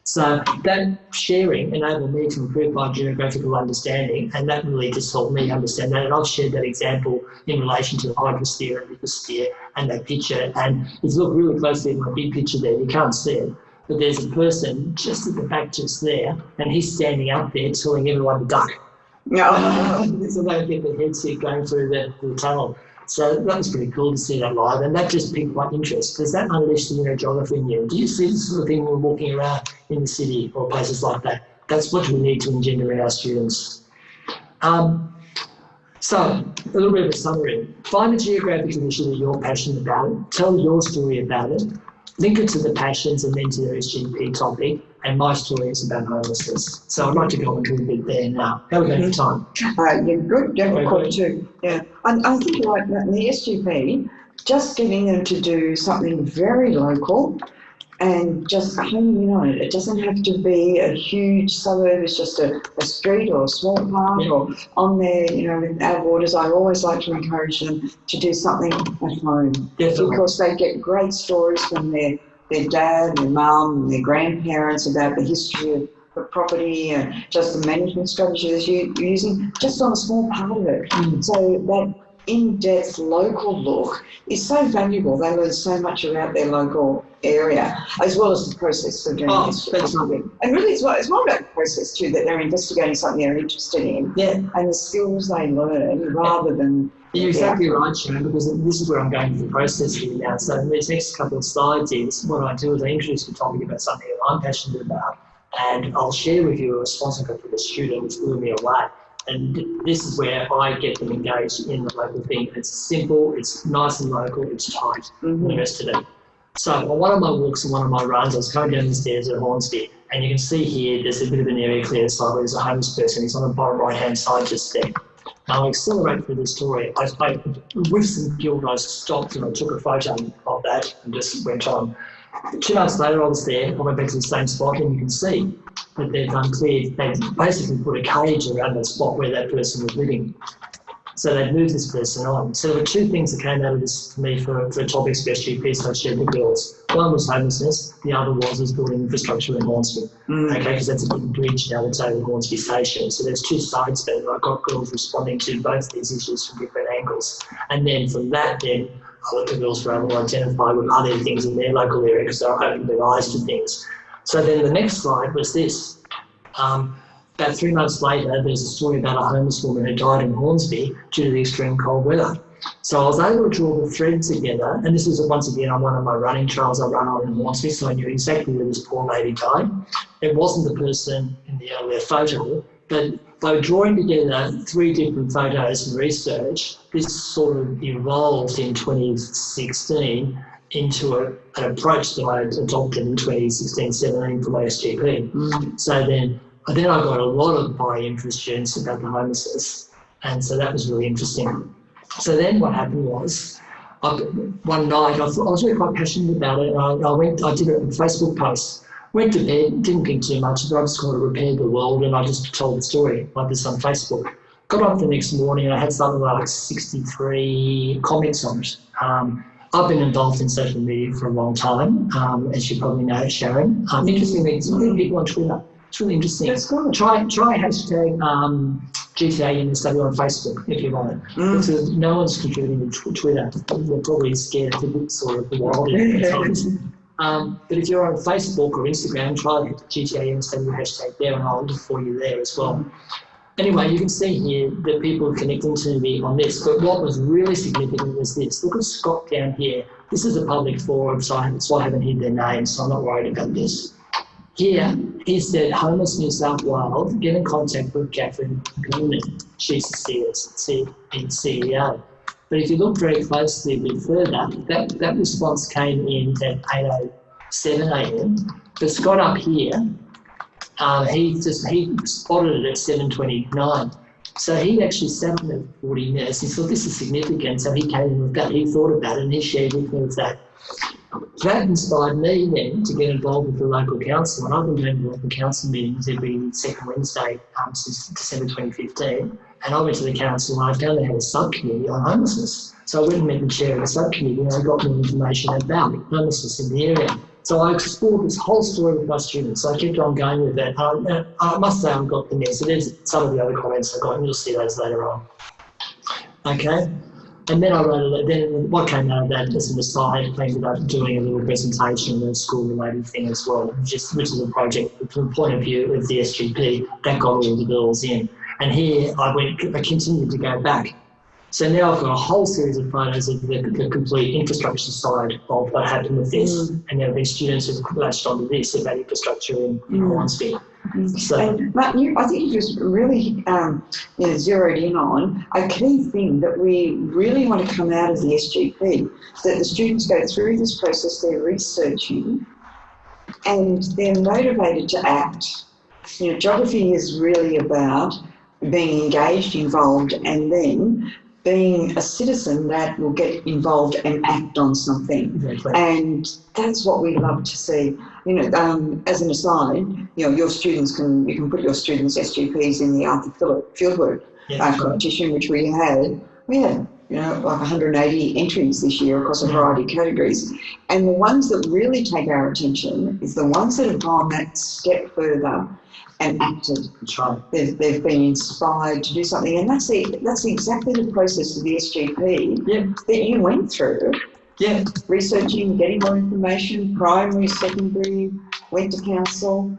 Speaker 2: So that sharing enabled me to improve my geographical understanding, and that really just helped me understand that. And I've shared that example in relation to the hydrosphere and lithosphere and that picture. And if you look really closely at my big picture there, you can't see it, but there's a person just at the back just there, and he's standing up there telling everyone to duck. So they don't get their head sick going through the tunnel. So that was pretty cool to see that live, and that just piqued my interest. Does that unleash the geography in you? Do you see this sort of thing when we're walking around in the city or places like that? That's what we need to engender in our students. So, a little bit of a summary. Find a geographical issue that you're passionate about. Tell your story about it. Link it to the passions and then to the SGP topic. And my story is about homelessness. So I'd like to go into a bit there now. How are we going for time?
Speaker 3: Yeah, good. Yeah, quarter two. Yeah. I think like that in the SGP, just getting them to do something very local and just honing in on it. It doesn't have to be a huge suburb. It's just a street or a small park or on there, with our borders. I always like to encourage them to do something at home.
Speaker 2: Definitely.
Speaker 3: Because they get great stories from their dad, their mum, their grandparents about the history of the property and just the management strategies you're using, just on a small part of it. So that in-depth local look is so valuable. They learn so much about their local area, as well as the process of doing this. And really it's more about the process too, that they're investigating something they're interested in and the skills they learn rather than...
Speaker 2: You're exactly right, Sharon, because this is where I'm going with the process here now. So in these next couple of slides is what I do is I introduce the topic about something that I'm passionate about, and I'll share with you a response I got from the student which blew me away. And this is where I get them engaged in the local thing. It's simple, it's nice and local, it's tight, and the rest of it. So on one of my walks and one of my runs, I was coming down the stairs at Hornsby, and you can see here there's a bit of an area clear side where there's a homeless person. He's on the bottom right-hand side just there. I'll accelerate through the story. With some guilt, I stopped and I took a photo of that and just went on. 2 months later, I was there. I went back to the same spot, and you can see that they've cleared. They've basically put a cage around that spot where that person was living. So they've moved this person on. So there were 2 things that came out of this for me for topics for SGP, so I shared with girls. One was homelessness, the other was building infrastructure in Hornsby. Okay, because that's a big bridge now that's over Hornsby Station. So there's 2 sides there. I got girls responding to both these issues from different angles. And then from that, the girls were able to identify with other things in their local area because they were opening their eyes to things. So then the next slide was this. About 3 months later, there's a story about a homeless woman who died in Hornsby due to the extreme cold weather. So I was able to draw the thread together, and this was once again on one of my running trails I run on in Hornsby, so I knew exactly where this poor lady died. It wasn't the person in the earlier photo, but by drawing together 3 different photos and research, this sort of evolved in 2016 into an approach that I adopted in 2016-17 for my SGP. So then I got a lot of buy-in from students about the homelessness, and so that was really interesting. So then what happened was, one night, I was really quite passionate about it, and I did a Facebook post. Went to bed, didn't think too much, but I just wanted to repair the world, and I just told the story like this on Facebook. Got up the next morning, and I had something like 63 comments on it. I've been involved in social media for a long time, as you probably know, Sharon. Interestingly, it's really people on Twitter. It's really interesting. That's cool. Try hashtag GTA in the study on Facebook if you want. Because no one's contributing to Twitter. They're probably scared of the sort of the world. But if you're on Facebook or Instagram, try GTA and study hashtag there, and I'll look for you there as well. Anyway, you can see here that people are connecting to me on this, but what was really significant was this. Look at Scott down here. This is a public forum, so I haven't hid their names, so I'm not worried about this. Here, he said, Homeless New South Wales, get in contact with Catherine Noonan. She's the CEO. But if you look very closely a bit further, that response came in at 8:07 a.m. But Scott up here, he spotted it at 7:29. So he actually sat on it for 40 minutes. He thought this is significant, so he came in with that. He thought about it and he shared with me that. That inspired me then to get involved with the local council, and I've been going to local council meetings every second Wednesday since December 2015. And I went to the council and I found they had a subcommittee on homelessness. So I went and met the chair of the subcommittee and I got more information about homelessness in the area. So I explored this whole story with my students. So I kept on going with that. I must say I've got them there. So there's some of the other comments I got, and you'll see those later on. Okay. And then then what came out of that as an aside, I ended up doing a little presentation, a school-related thing as well, which is a project from the point of view of the SGP that got all the girls in. And here I continued to go back. So now I've got a whole series of photos of the complete infrastructure side of what happened with this. And there have been students who've latched onto this about infrastructure in Hornsby. So,
Speaker 3: and Martin, I think you just really zeroed in on a key thing that we really want to come out of the SGP, that the students go through this process, they're researching and they're motivated to act. Geography is really about being engaged, involved, and then being a citizen that will get involved and act on something.
Speaker 2: Exactly.
Speaker 3: And that's what we love to see. As an aside, your students you can put your students' SGPs in the Arthur Phillip fieldwork competition, which we had like 180 entries this year across a variety of categories. And the ones that really take our attention is the ones that have gone that step further and acted.
Speaker 2: That's right.
Speaker 3: They've been inspired to do something, and that's exactly the process of the SGP that you went through.
Speaker 2: Yeah.
Speaker 3: Researching, getting more information, primary, secondary, went to council,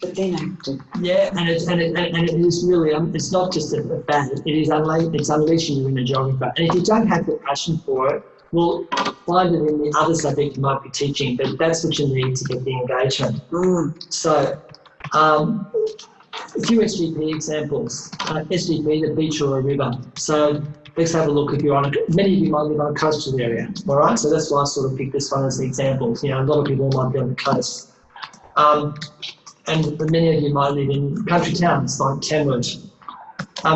Speaker 3: but then acted.
Speaker 2: Yeah, and it is really it's not just a fad. It's unleashing you in a geographer. And if you don't have the passion for it, well, find it in the other subject you might be teaching, but that's what you need to get the engagement. So. A few SGP examples. SGP, the beach or a river. So let's have a look. If you're many of you might live on a coastal area, all right? So that's why I sort of picked this one as an example. A lot of people might be on the coast. And many of you might live in country towns like Tamworth.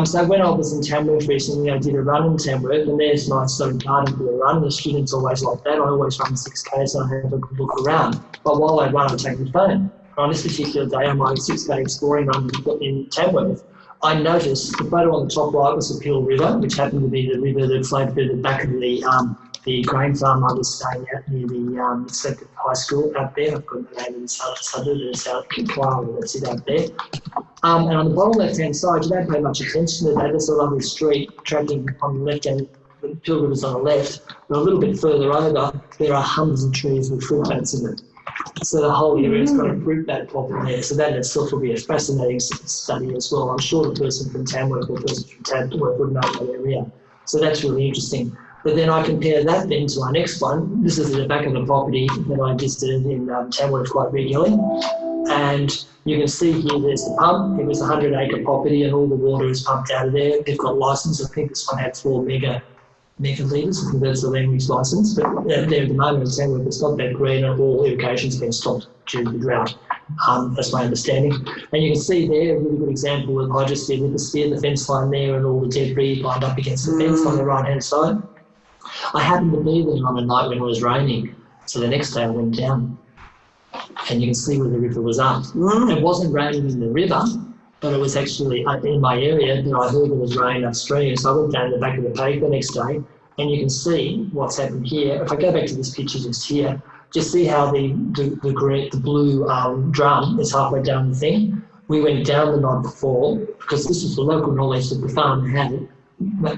Speaker 2: So when I was in Tamworth recently, I did a run in Tamworth, and there's my sort of garden for the run. The students always like that. I always run 6K, so I have a good look around. But while I run, I take my phone. On this particular day, on my 6K exploring run in Tamworth, I noticed the photo on the top right was the Peel River, which happened to be the river that flowed through the back of the grain farm I was staying at near the Selective High School out there. I've got the name of the suburb, it's out Kilclara, that's it out there. And on the bottom left-hand side, you don't pay much attention to that. There's a lovely street tracking on the left-hand the Pill River's on the left, but a little bit further over, there are hundreds of trees with fruit bats in it. So the whole area's got a fruit bat problem there. So that in itself will be a fascinating study as well. I'm sure the person from Tamworth or the person from Tamworth would know that area. So that's really interesting. But then I compare that then to our next one. This is at the back of the property that I visited in Tamworth quite regularly. And you can see here there's the pump. It was a 100-acre property and all the water is pumped out of there. They've got licence. I think this one had 4 mega litres. I think that's the language licence. But there at the moment in Tamworth, it's not that green and all irrigation's been stopped due to the drought. That's my understanding. And you can see there a really good example of hydrosphere with the fence line there and all the debris lined up against the fence on the right-hand side. I happened to be there on a night when it was raining, so the next day I went down and you can see where the river was up. It wasn't raining in the river, but it was actually in my area that I heard there was rain upstream. So I went down the back of the page the next day and you can see what's happened here. If I go back to this picture just here, just see how the blue drum is halfway down the thing. We went down the night before because this is the local knowledge that the farmer had.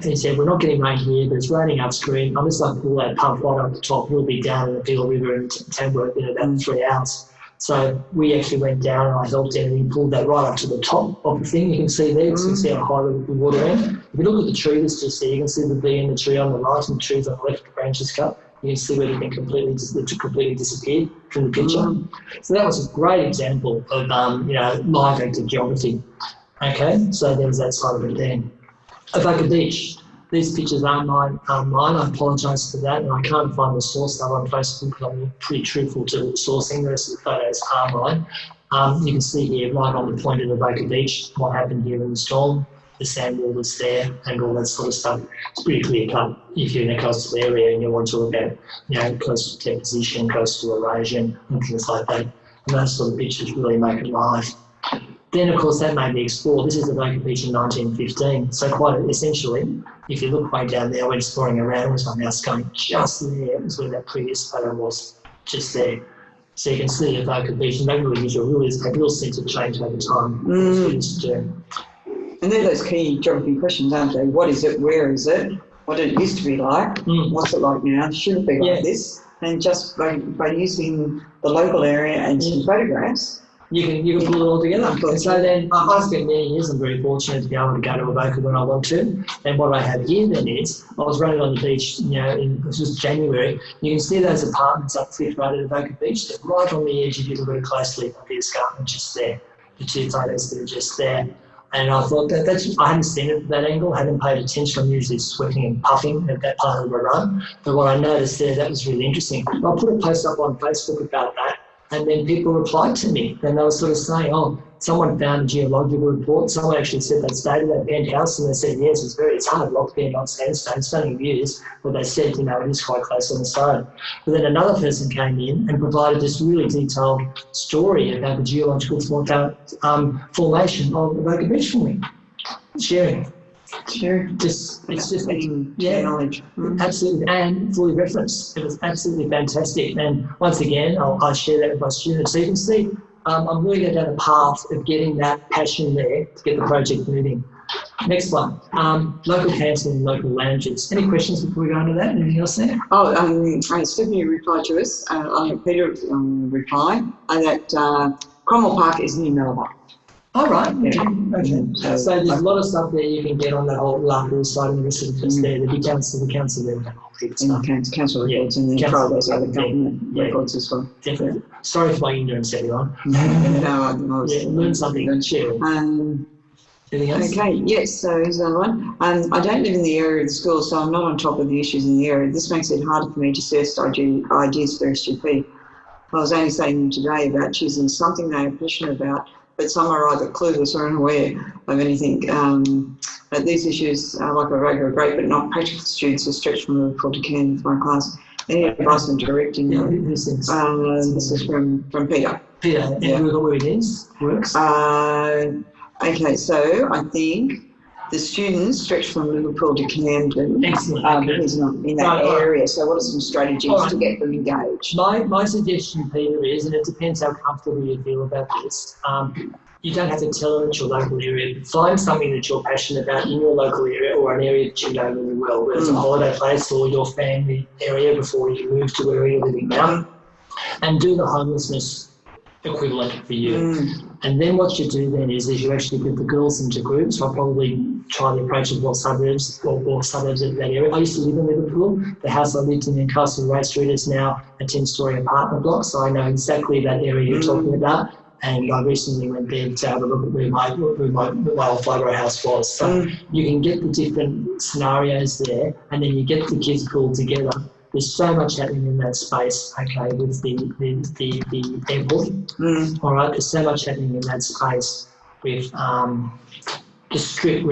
Speaker 2: He said, we're not getting rain here, but it's raining upstream. I'm just like pull that pump right up the top. We'll be down in the Peel River in Tamworth in about 3 hours. So we actually went down and I helped him and he pulled that right up to the top of the thing. You can see there, you can see how high the water is. If you look at the tree that's just there, you can see the bee in the tree on the right and the trees on the left, the branches cut. You can see where it completely disappeared from the picture. So that was a great example of live active geography. Okay, so there's that side of it there. Avoca Beach. These pictures aren't mine. I apologise for that, and I can't find the source stuff on Facebook because I'm pretty truthful to sourcing. The rest of the photos are mine. You can see here, right on the point of Avoca Beach, what happened here in the storm. The sand wall was there, and all that sort of stuff. It's pretty clear cut if you're in a coastal area and you want to look at, coastal deposition, coastal erosion, and things like that. And those sort of pictures really make it live. Then, of course, that made me explore. This is Avoca Beach in 1915. So quite essentially, if you look way down there, I went exploring around with my mouse going just there. It was where that previous photo was, just there. So you can see Avoca Beach, and that really gives you a real sense of change over time.
Speaker 3: And they're those key geography questions, aren't they? What is it? Where is it? What did it used to be like? What's it like now? Should it be like this? And just by using the local area and some photographs,
Speaker 2: you can pull it all together. And so then I spent many years, I'm very fortunate to be able to go to Avoca when I want to. And what I have here then is, I was running on the beach, in just January. You can see those apartments up Cliff Road at Avoca Beach. They're right on the edge if you look very closely of the escarpment just there. The 2 photos that are just there. And I thought I hadn't seen it at that angle, hadn't paid attention. I'm usually sweating and puffing at that part of the run. But what I noticed there, that was really interesting. I put a post up on Facebook about that. And then people replied to me, and they were sort of saying, someone found a geological report. Someone actually said they stayed in that penthouse, and they said, yes, it's hard rock there, not sandstone, stunning views. But they said, it is quite close on the side. But then another person came in and provided this really detailed story about the geological formation of Avoca Beach for me. Sharing.
Speaker 3: Sure.
Speaker 2: It's just
Speaker 3: knowledge.
Speaker 2: Absolutely, and fully referenced. It was absolutely fantastic. And once again, I share that with my students. So you can see I'm really going down the path of getting that passion there to get the project moving. Next one, local council and local languages. Any questions before we go into that? Anything else there?
Speaker 3: Stephanie replied to us, Peter replied, that Cromwell Park is near Melbourne.
Speaker 2: Oh, right. Okay. So there's a lot of stuff there you can get on that whole Larkhill side and the rest of the place there. The council there, that whole big stuff.
Speaker 3: Council records and then trial those other government records as well.
Speaker 2: Definitely. Sorry for my ignorance, everyone. Learn something and share. Anything else?
Speaker 3: Okay, yes, so here's another one. I don't live in the area of the school, so I'm not on top of the issues in the area. This makes it harder for me to search ideas for SGP. I was only saying today about choosing something they are passionate about, but some are either clueless or unaware of anything. But these issues, like Avoca, are great, but not practical for students who stretch from Liverpool to Cairns with my class. Any advice on directing? This is from Peter.
Speaker 2: Peter, where it is, works.
Speaker 3: Okay, so I think the students stretch from Liverpool to Camden.
Speaker 2: Excellent.
Speaker 3: Because not in that area. So what are some strategies to get them engaged?
Speaker 2: My suggestion, Peter, is, and it depends how comfortable you feel about this, you don't have to tell them it's your local area. Find something that you're passionate about in your local area or an area that you know really well, whether it's a holiday place or your family area before you move to where you're living now, and do the homelessness equivalent for you. And then what you do then is you actually put the girls into groups. I'll probably try the approach of what suburbs or suburbs of that area. I used to live in Liverpool. The house I lived in Castle Ray Street is now a 10-storey apartment block, so I know exactly that area you're talking about. And I recently went there to have a look at where my old Fibro house was. So you can get the different scenarios there, and then you get the kids pulled together. There's so much happening in that space, okay, with the airport. All right, there's so much happening in that space with the strip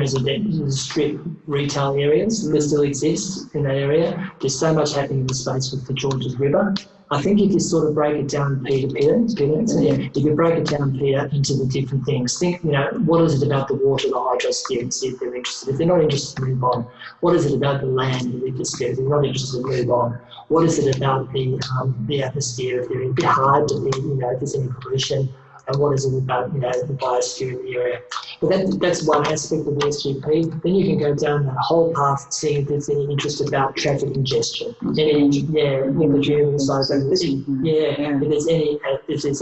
Speaker 2: retail areas that still exist in that area. There's so much happening in the space with the Georges River. I think if you sort of break it down, Peter, if you break it down, Peter, into the different things, think, what is it about the water, the hydrosphere, see if they're interested. If they're not interested, move on. What is it about the land, the lithosphere? If they're not interested, move on. What is it about the atmosphere? If they're a bit hard to be, if there's any pollution. And what is it about, the biosphere in the area? But that's one aspect of the SGP. Then you can go down that whole path, seeing if there's any interest about traffic congestion. If there's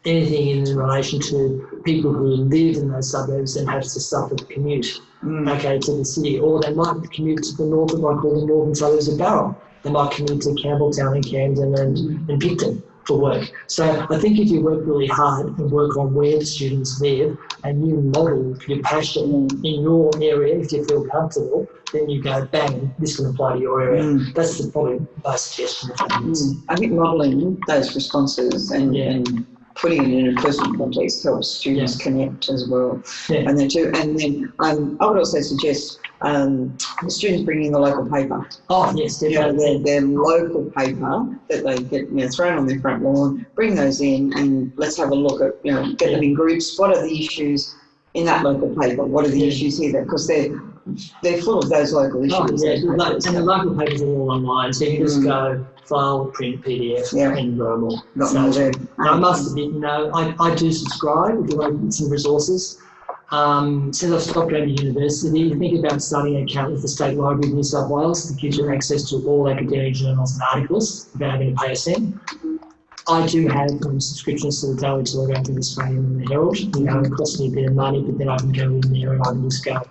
Speaker 2: anything in relation to people who live in those suburbs and have to suffer the commute, to the city, or they might commute to the north, what I call the northern suburbs of Barrel. They might commute to Campbelltown and Camden and Picton for work. So I think if you work really hard and work on where the students live and you model your passion in your area, if you feel comfortable, then you go, bang, this can apply to your area. That's probably my suggestion.
Speaker 3: I think modelling those responses and putting it in a personal context helps students connect as well. And then I would also suggest the students bring in the local paper.
Speaker 2: Oh, yes, definitely.
Speaker 3: Their local paper that they get thrown on their front lawn, bring those in and let's have a look at, get them in groups. What are the issues in that local paper? What are the issues here? Because they're full of those local issues.
Speaker 2: And the local papers are all online, so you can just go file, print, PDF, and verbal. I must admit, I do subscribe if you want some resources. Since I've stopped going to university, think about starting an account with the State Library of New South Wales that gives you access to all academic journals and articles without having to pay a cent. I do have subscriptions to the Daily Telegraph, the Australian and the Herald. It costs me a bit of money, but then I can go in there and I can just go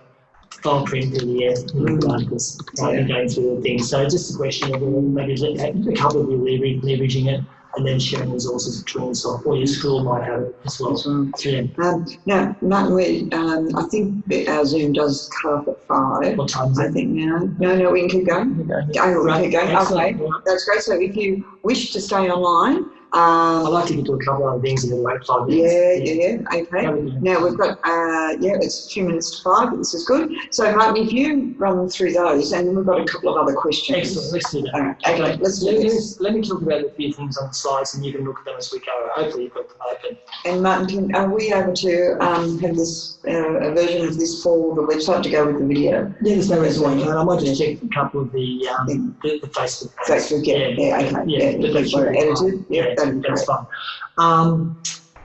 Speaker 2: file, print, PDF, articles. I've been going through the things. So just a question of maybe a couple of you leveraging it and then sharing resources between yourself, or your school might have it as well.
Speaker 3: Now, Martin, I think our Zoom does cut off at 5.
Speaker 2: What time is it?
Speaker 3: I think now. No, we can keep going. We can keep going. Okay, that's great. So if you wish to stay online,
Speaker 2: I'd like to get to a couple of other things in the wait 5 minutes.
Speaker 3: Okay. Now we've got, it's 2 minutes to 5, but this is good. So Martin, if you run through those, and then we've got a couple of other questions.
Speaker 2: Excellent, let's do that.
Speaker 3: All right. Okay, let's do this.
Speaker 2: Let me talk about a few things on the slides and you can look at them as we go. Hopefully you've got them open.
Speaker 3: And Martin, are we able to have this, a version of this for the website to go with the video?
Speaker 2: Yeah, there's no reason why. I might just check a couple of the Facebook.
Speaker 3: Facebook, edited.
Speaker 2: That's fine.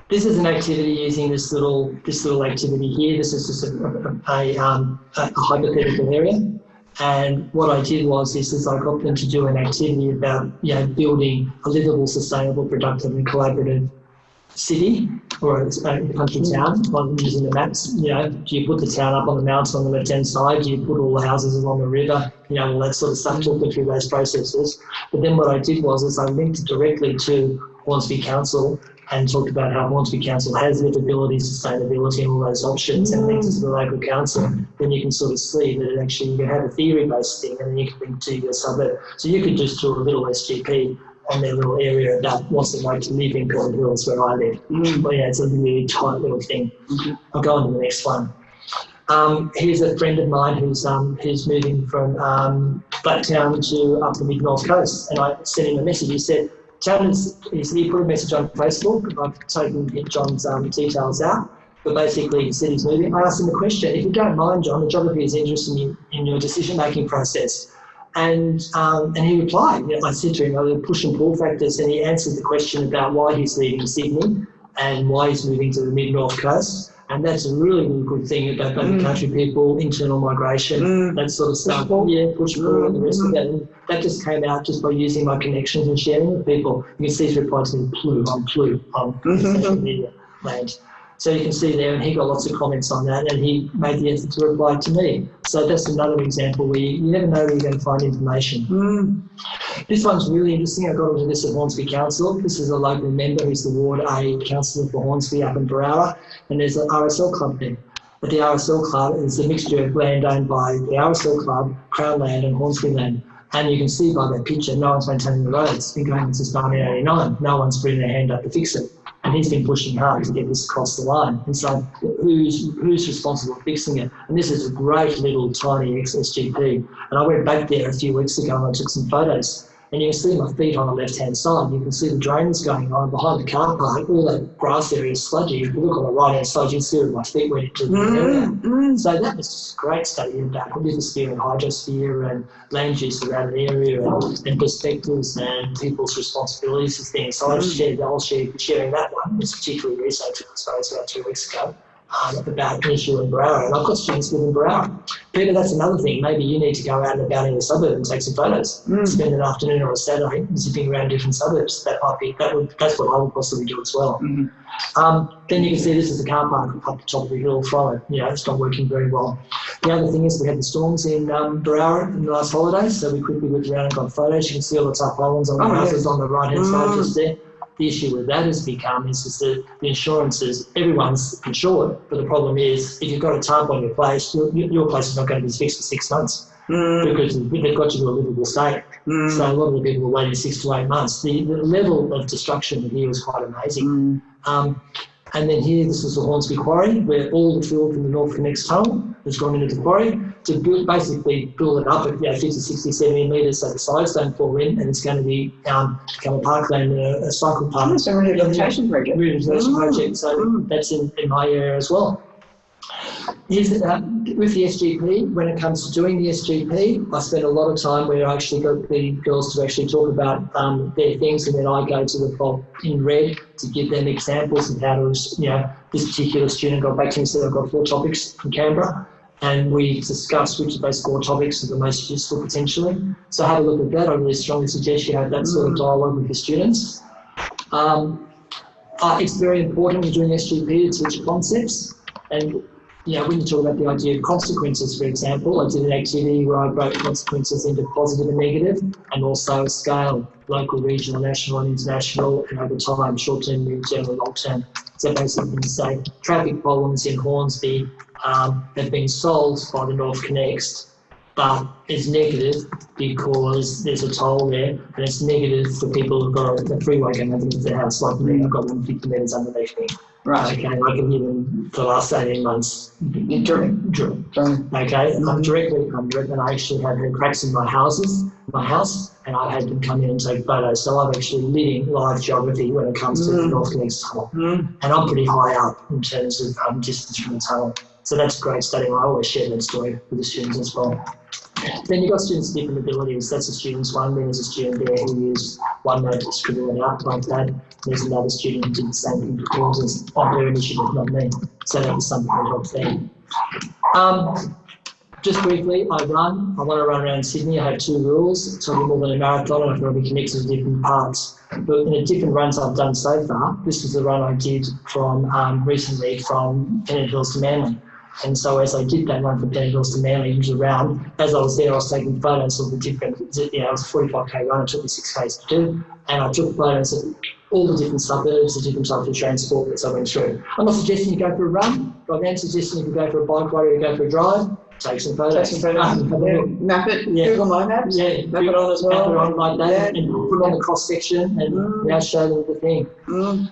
Speaker 2: This is an activity using this little activity here. This is just a hypothetical area, and what I did was I got them to do an activity about building a livable, sustainable, productive, and collaborative city or a country town using the maps. Do you put the town up on the mountain on the left-hand side? Do you put all the houses along the river? All that sort of stuff, talking through those processes. But then what I did was I linked it directly to Hornsby Council and talked about how Hornsby Council has livability, sustainability and all those options and linked it to the local council. Then you can sort of see that you can have a theory-based thing and then you can link to your suburb. So you could just do a little SGP on their little area about what's it like to live in Gordon Hills where I live. But it's a really tight little thing. I'll go on to the next one. Here's a friend of mine who's moving from Blacktown to up the mid-north coast, and I sent him a message. He said, he put a message on Facebook. I've taken John's details out, but basically he said he's moving. I asked him a question. If you don't mind, John, the geography is interested in your decision-making process. And he replied. I said to him, the push and pull factors, and he answered the question about why he's leaving Sydney and why he's moving to the mid-north coast. And that's a really, really good thing about both country people, internal migration, that sort of stuff. Push pull and the rest of that. And that just came out just by using my connections and sharing with people. You can see his reply to me, on social media land. So you can see there, and he got lots of comments on that, and he made the effort to reply to me. So that's another example where you never know where you're going to find information. This one's really interesting. I got into this at Hornsby Council. This is a local member who's the Ward A councillor for Hornsby up in Barara, and there's an RSL club there. But the RSL club is a mixture of land owned by the RSL club, Crown land and Hornsby land. And you can see by that picture, no one's maintaining the roads. It's been going since 1989. No one's putting their hand up to fix it. And he's been pushing hard to get this across the line. And so who's responsible for fixing it? And this is a great little tiny SGP. And I went back there a few weeks ago and I took some photos. And you can see my feet on the left-hand side. You can see the drains going on behind the car park. All that grass area is sludgy. If you look on the right-hand side, you can see where my feet went into the area. So that was just a great study about lithosphere and hydrosphere and land use around the area and perspectives and people's responsibilities and things. So I was sharing that one. It's particularly research I suppose about 2 weeks ago. About an issue in Barara, and I've got students living in Barara. Peter, that's another thing. Maybe you need to go out and about in the suburb and take some photos. Spend an afternoon or a Saturday zipping around different suburbs. That's what I would possibly do as well. Then you can see this is the car park up the top of the hill from it. It's not working very well. The other thing is we had the storms in Barara in the last holidays, so we quickly looked around and got photos. You can see all the tarpaulins on the houses on the right hand side just there. The issue with that has become is that the insurances, everyone's insured, but the problem is if you've got a tarp on your place, your place is not going to be fixed for 6 months because they've got you to a livable state. So a lot of the people are waiting 6 to 8 months. The level of destruction here is quite amazing. And then here, this is the Hornsby Quarry, where all the fill from the North Connects tunnel has gone into the quarry to basically build it up at 50, 60, 70 metres so the sides don't fall in, and it's going to be become a parkland, a cycle park.
Speaker 3: It's a rehabilitation project.
Speaker 2: Rehabilitation project, so that's in my area as well. With the SGP, when it comes to doing the SGP, I spend a lot of time where I actually got the girls to actually talk about their things, and then I go to the prop in red to give them examples of how to, this particular student got back to me and said, I've got 4 topics from Canberra, and we discussed which of those 4 topics are the most useful potentially. So have a look at that. I really strongly suggest you have that sort of dialogue with your students. It's very important when doing SGP to teach concepts, and when you talk about the idea of consequences, for example, I did an activity where I broke consequences into positive and negative, and also scale, local, regional, national and international, and over time, short-term, mid-term and long-term. So basically, you can say traffic problems in Hornsby have been solved by the North Connects, but it's negative because there's a toll there, and it's negative for people who've got a freeway going underneath their house, like me. I've got 150 metres underneath me. Right. Okay, I can hear them for the last 18 months. Drill. Okay, and I'm directly, and I actually have had cracks in my house, and I've had them come in and take photos. So I'm actually living live geography when it comes to the North Connects tunnel. And I'm pretty high up in terms of distance from the tunnel. So that's a great study, and I always share that story with the students as well. Then you've got students with different abilities. That's a student's one. Then there's a student there who used OneNote to scribble it out like that. There's another student who did the same thing for courses on their initiative, not me. So that was something that helped them. Just briefly, I want to run around Sydney. I have 2 rules. It's probably more than a marathon, and I've got to be connected to different parts. But in the different runs I've done so far, this was the run I did from recently from Pennant Hills to Manly. And so as I did that run from Pennant Hills to Manly, it was around, as I was there, I was taking photos of the different, it was a 45k run, it took me 6 days to do, and I took photos of all the different suburbs, the different types of transport that I went through. I'm not suggesting you go for a run, but I am suggesting if you go for a bike ride or you go for a drive, take some photos.
Speaker 3: Map it, Google My Maps, map it on as well.
Speaker 2: Map it on like that, and put on the cross-section and show them the thing.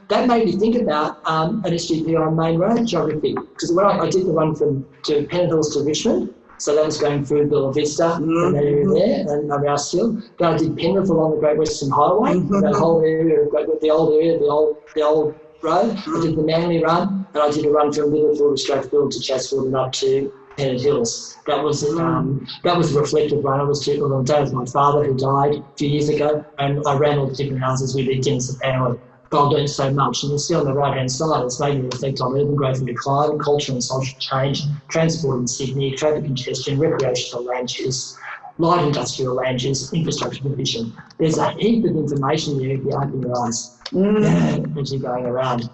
Speaker 2: That made me think about an SGP on main road geography, because when I did the run from Pennant Hills to Richmond, so that was going through Bella Vista and that area there, and Rouse Hill. Then I did Penrith along the Great Western Highway, that whole area, the old road. I did the Manly run, and I did a run from Liverpool to Strathfield to Chatswood and up to Pennant Hills. That was a reflective run. I was on the day of my father who died a few years ago, and I ran all the different houses we lived in as a family. But I learned so much, and you see on the right-hand side, it's made me reflect on urban growth and decline, culture and social change, transport in Sydney, traffic congestion, recreational land use, light industrial land use, infrastructure provision. There's a heap of information there if you open your eyes as you're going around.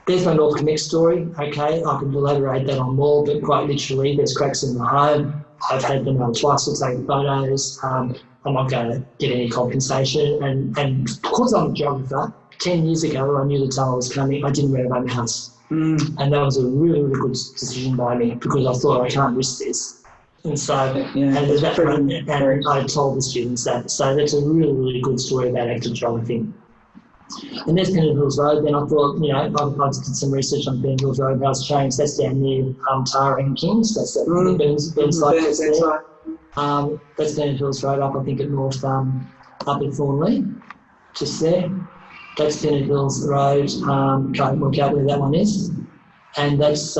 Speaker 2: There's my North Connect story, okay? I can elaborate that on more, but quite literally, there's cracks in the home. I've had them twice to take photos. I'm not going to get any compensation. And because I'm a geographer, 10 years ago, I knew the tunnel was coming. I didn't renovate my house. And that was a really, really good decision by me because I thought I can't risk this. And so, and I told the students that. So that's a really, really good story about active geography. And there's Pennant Hills Road. Then I thought, I did some research on Pennant Hills Road, how it's changed. That's down near Tara and Kings. That's that Burns site just there. That's Pennant Hills Road up, I think, at North, up in Thornley, just there. That's Pennant Hills Road. Can't work out where that one is. And that's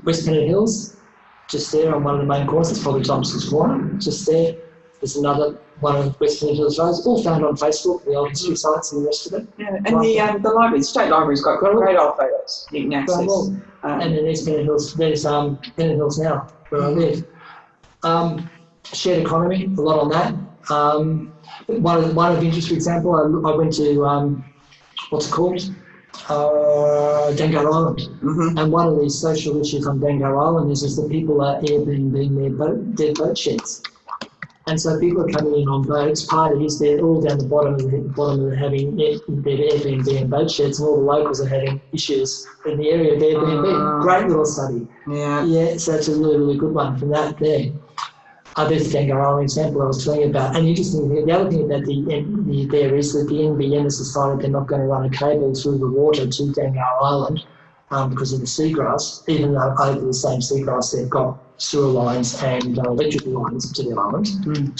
Speaker 2: West Pennant Hills, just there on one of the main corners. It's probably Thompson's Corner, just there. There's another one of West Pennant Hills Roads, all found on Facebook, the old history sites and the rest of it.
Speaker 3: Yeah, and the library, the State Library's got great old photos you can access.
Speaker 2: And then there's Pennant Hills, Pennant Hills now, where I live. Shared economy, a lot on that. One of interest, for example, I went to, what's it called? Dangar Island. And one of these social issues on Dangar Island is that people are Airbnb their boat sheds. And so people are coming in on boats, parties, they're all down the bottom of having their Airbnb and boat sheds, and all the locals are having issues in the area of Airbnb. Great little study. Yeah, so it's a really, really good one from that there. There's the Dangar Island example I was telling you about. And interestingly, the other thing about there is that the NBN has decided they're not going to run a cable through the water to Dangar Island because of the seagrass, even though over the same seagrass they've got sewer lines and electrical lines to the island.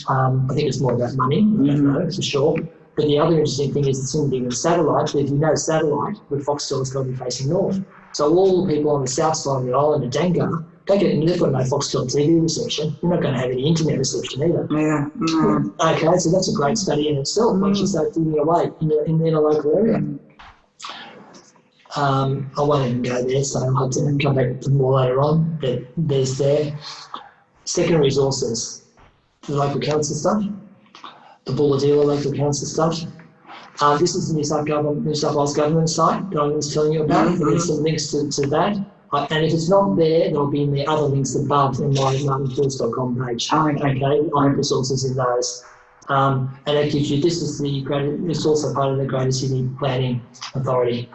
Speaker 2: I think it's more about money, I don't know for sure. But the other interesting thing is the same thing with satellite. But if you know satellite, with Foxtel, it's got to be facing north. So all the people on the south side of the island of Dangar, they've got no Foxtel TV reception. You're not going to have any internet reception either. Okay, so that's a great study in itself once you start digging away in a local area. I won't even go there, so I'll have to come back to more later on. But there's there. Secondary resources, the local council stuff, the Bulahdelah local council stuff. This is the New South Wales government site that I was telling you about. There's some links to that. And if it's not there, there'll be in the other links above in my martinfills.com page. Okay, I have resources in those. And that gives you, it's also part of the Greater Sydney Planning Authority.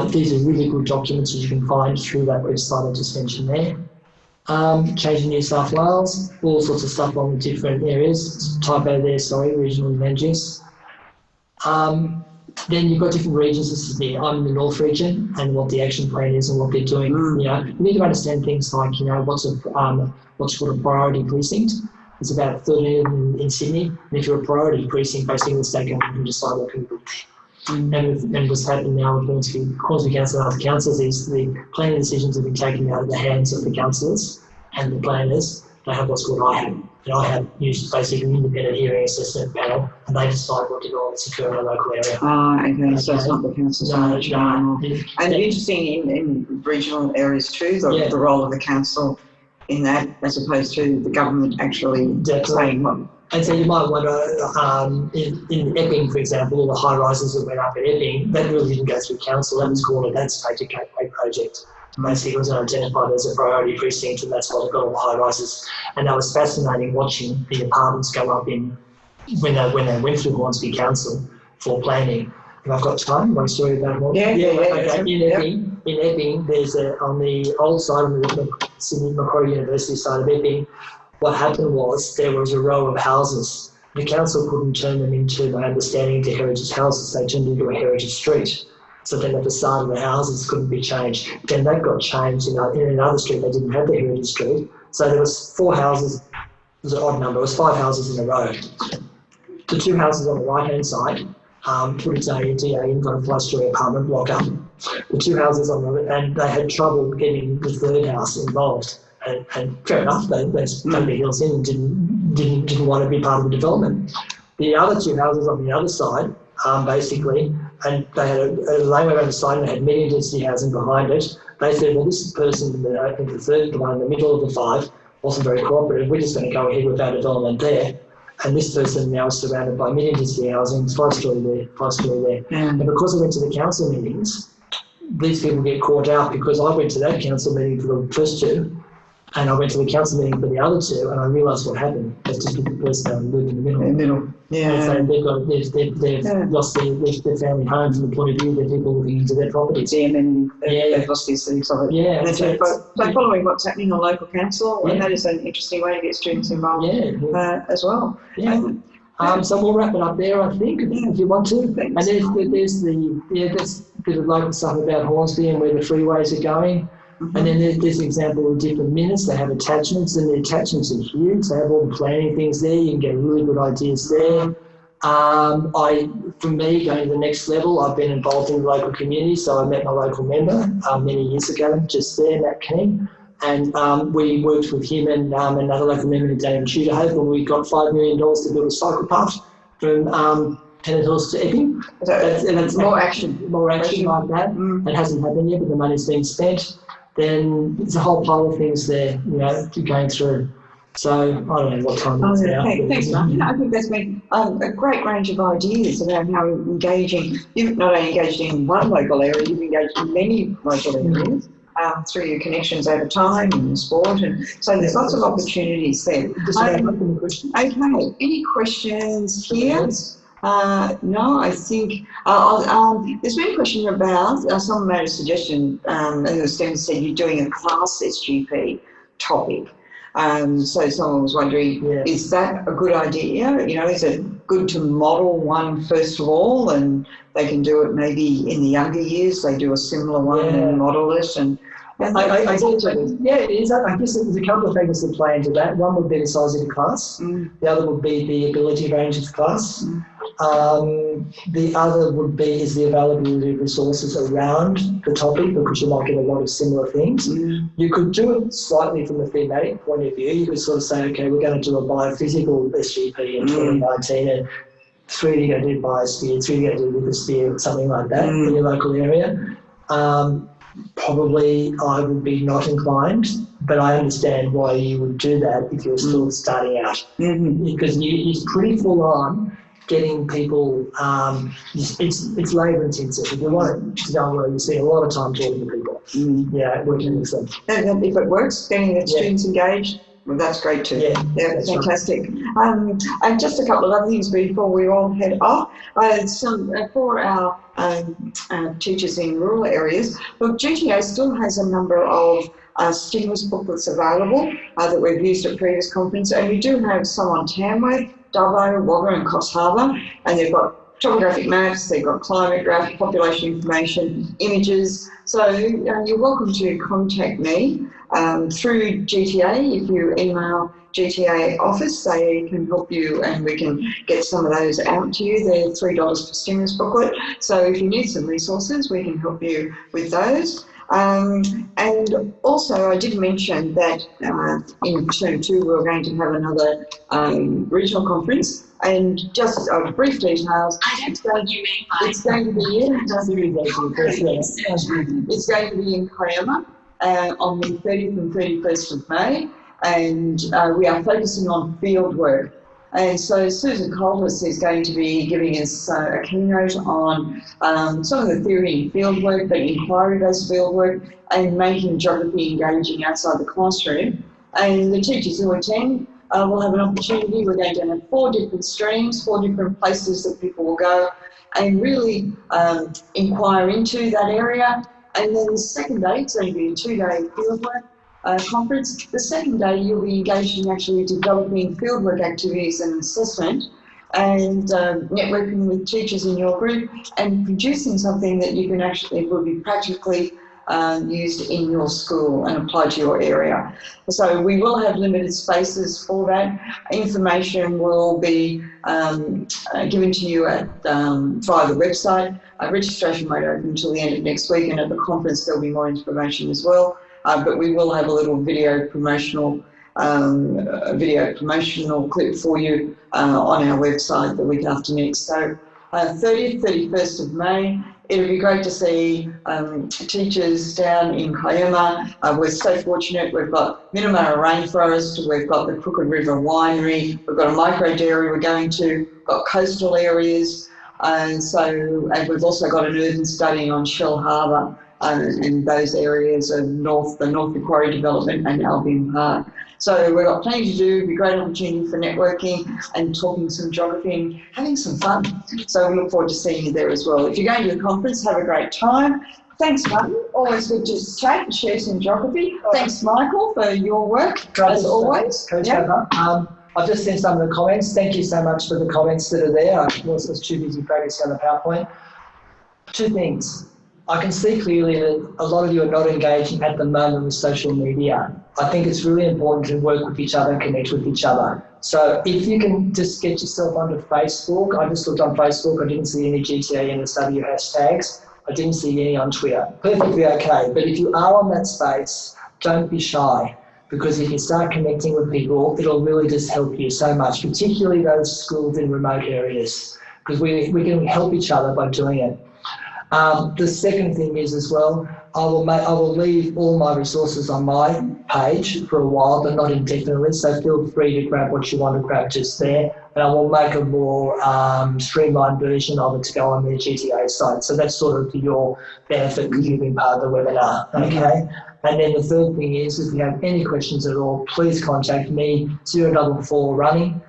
Speaker 2: These are really good documents that you can find through that website I just mentioned there. Changing New South Wales, all sorts of stuff on the different areas. Typo there, sorry, regional land use. Then you've got different regions of Sydney. I'm in the North region and what the action plan is and what they're doing. You need to understand things like, what's called a priority precinct. There's about 13 in Sydney. And if you're a priority precinct, basically the state government can decide what can be built. And what's happening now with Hornsby Council and other councils is the planning decisions have been taken out of the hands of the councillors and the planners. They have what's called IHAP. And IHAP uses basically an independent hearing assessment panel, and they decide what developments occur in a local area.
Speaker 3: Okay, so it's not the council.
Speaker 2: No.
Speaker 3: And interesting in regional areas too, the role of the council in that, as opposed to the government actually saying what.
Speaker 2: And so you might wonder, in Epping, for example, all the high rises that went up at Epping, that really didn't go through council. That was called a Major Gateway project. Basically, it was identified as a priority precinct, and that's why they got all the high rises. And that was fascinating watching the apartments go up when they went through Hornsby Council for planning. If I've got time, one story about more. In Epping, there's on the old side of the Sydney Macquarie University side of Epping. What happened was there was a row of houses. The council couldn't turn them into, by understanding, into heritage houses. They turned into a heritage street. So then the facade of the houses couldn't be changed. Then that got changed in another street. They didn't have the heritage street. So there was 4 houses. It was an odd number. It was 5 houses in a row. The 2 houses on the right-hand side put its ADA in, got a 5-storey apartment block up the two houses on the, and they had trouble getting the third house involved. And fair enough, they dug their heels in and didn't want to be part of the development. The other two houses on the other side, basically, and they had a laneway around the side and they had medium density housing behind it. They said, well, this person, I think the third, the one in the middle of the five, wasn't very cooperative. We're just going to go ahead with our development there. And this person now is surrounded by medium density housing, five-storey there. And because I went to the council meetings, these people get caught out because I went to that council meeting for the first two, and I went to the council meeting for the other two, and I realised what happened. They just took the person down and lived in the middle. And so they've lost their family homes from the point of view that people looking into their properties.
Speaker 3: And they've lost their sense of it.
Speaker 2: Yeah.
Speaker 3: And so following what's happening on local council, and that is an interesting way to get students involved as well.
Speaker 2: So we'll wrap it up there, I think, if you want to.
Speaker 3: Thanks.
Speaker 2: And there's a bit of local stuff about Hornsby and where the freeways are going. And then there's an example of different minutes. They have attachments, and the attachments are huge. They have all the planning things there. You can get really good ideas there. For me, going to the next level, I've been involved in the local community. So I met my local member many years ago, just there, Matt King. And we worked with him and another local member, David Tudorhope, and we got $5 million to build a cycle path from Tennant Hills to Epping.
Speaker 3: And it's more action.
Speaker 2: More action like that. It hasn't happened yet, but the money's been spent. Then there's a whole pile of things there, going through. So I don't know what time it's now.
Speaker 3: Thanks, Mark. I think there's been a great range of ideas about how engaging. You've not only engaged in one local area, you've engaged in many local areas through your connections over time and sport, and so there's lots of opportunities there. Okay, any questions here? No, I think there's been a question about, someone made a suggestion, and the student said you're doing a class SGP topic. So someone was wondering, is that a good idea? Is it good to model one first of all, and they can do it maybe in the younger years, they do a similar one and model it, and
Speaker 2: I think it is. I guess there's a couple of things that play into that. One would be the size of the class. The other would be the ability range of the class. The other would be is the availability of resources around the topic, because you might get a lot of similar things. You could do it slightly from a thematic point of view. You could sort of say, okay, we're going to do a biophysical SGP in 2019, and 3 are going to do biosphere, 3 are going to do lithosphere, something like that in your local area. Probably I would be not inclined, but I understand why you would do that if you're still starting out, because it's pretty full on getting people. It's labour intensive. If you want it to go well, you spend a lot of time talking to people. Working with them.
Speaker 3: And if it works, getting the students engaged, well, that's great too. That's fantastic. Right. And just a couple of other things before we all head off. For our teachers in rural areas, look, GTA still has a number of stimulus booklets available that we've used at previous conference, and we do have some on Tamworth, Dubbo, Wagga and Coffs Harbour, and they've got topographic maps, they've got climate graph, population information, images. So you're welcome to contact me through GTA. If you email GTA office, they can help you and we can get some of those out to you. They're $3 per stimulus booklet. So if you need some resources, we can help you with those. And also I did mention that in term 2 we're going to have another regional conference, and just brief details. It's going to be in Kiama on the 30th and 31st of May, and we are focusing on field work. And so Susan Colvis is going to be giving us a keynote on some of the theory in field work, but inquiry-based field work, and making geography engaging outside the classroom. And the teachers who attend will have an opportunity. We're going to have 4 different streams, 4 different places that people will go and really inquire into that area. And then the second day, it's going to be a 2-day fieldwork conference. The second day, you'll be engaged in actually developing fieldwork activities and assessment, and networking with teachers in your group, and producing something that you can actually will be practically used in your school and applied to your area. So we will have limited spaces for that. Information will be given to you at via the website. Registration won't open until the end of next week, and at the conference there'll be more information as well. But we will have a little video promotional clip for you on our website the week after next. So 30th, 31st of May. It'll be great to see teachers down in Kiama. We're so fortunate. We've got Minnamurra Rainforest, we've got the Crooked River Winery, we've got a micro dairy we're going to, we've got coastal areas, and we've also got an urban study on Shell Harbour and those areas of the North Macquarie development and Albion Park. So we've got plenty to do. It'll be a great opportunity for networking and talking some geography and having some fun. So we look forward to seeing you there as well. If you're going to the conference, have a great time. Thanks, Martin. Always good to chat and share some geography. Thanks, Michael, for your work, as always.
Speaker 2: Yep. I've just seen some of the comments. Thank you so much for the comments that are there. I was too busy practicing on the PowerPoint. Two things. I can see clearly that a lot of you are not engaging at the moment with social media. I think it's really important to work with each other and connect with each other. So if you can just get yourself onto Facebook, I just looked on Facebook, I didn't see any GTA NSW hashtags, I didn't see any on Twitter. Perfectly okay, but if you are on that space, don't be shy, because if you start connecting with people, it'll really just help you so much, particularly those schools in remote areas, because we can help each other by doing it. The second thing is as well, I will leave all my resources on my page for a while, but not indefinitely, so feel free to grab what you want to grab just there, and I will make a more streamlined version of it to go on the GTA site. So that's sort of to your benefit because you've been part of the webinar, okay? And then the third thing is, if you have any questions at all, please contact me, 044 running,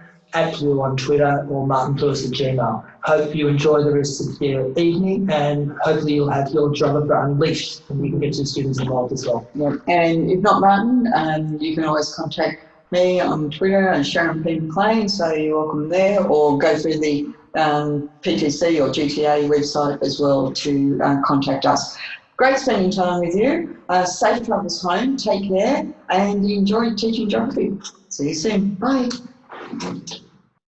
Speaker 2: @Blue on Twitter, or Martin Lewis at Gmail. Hope you enjoy the rest of your evening, and hopefully you'll have your geographer unleashed and you can get your students involved as well.
Speaker 3: Yep. And if not Martin, you can always contact me on Twitter and Sharon P. McLean, so you're welcome there, or go through the PTC or GTA website as well to contact us. Great spending time with you. Safe travels home, take care, and enjoy teaching geography. See you soon. Bye.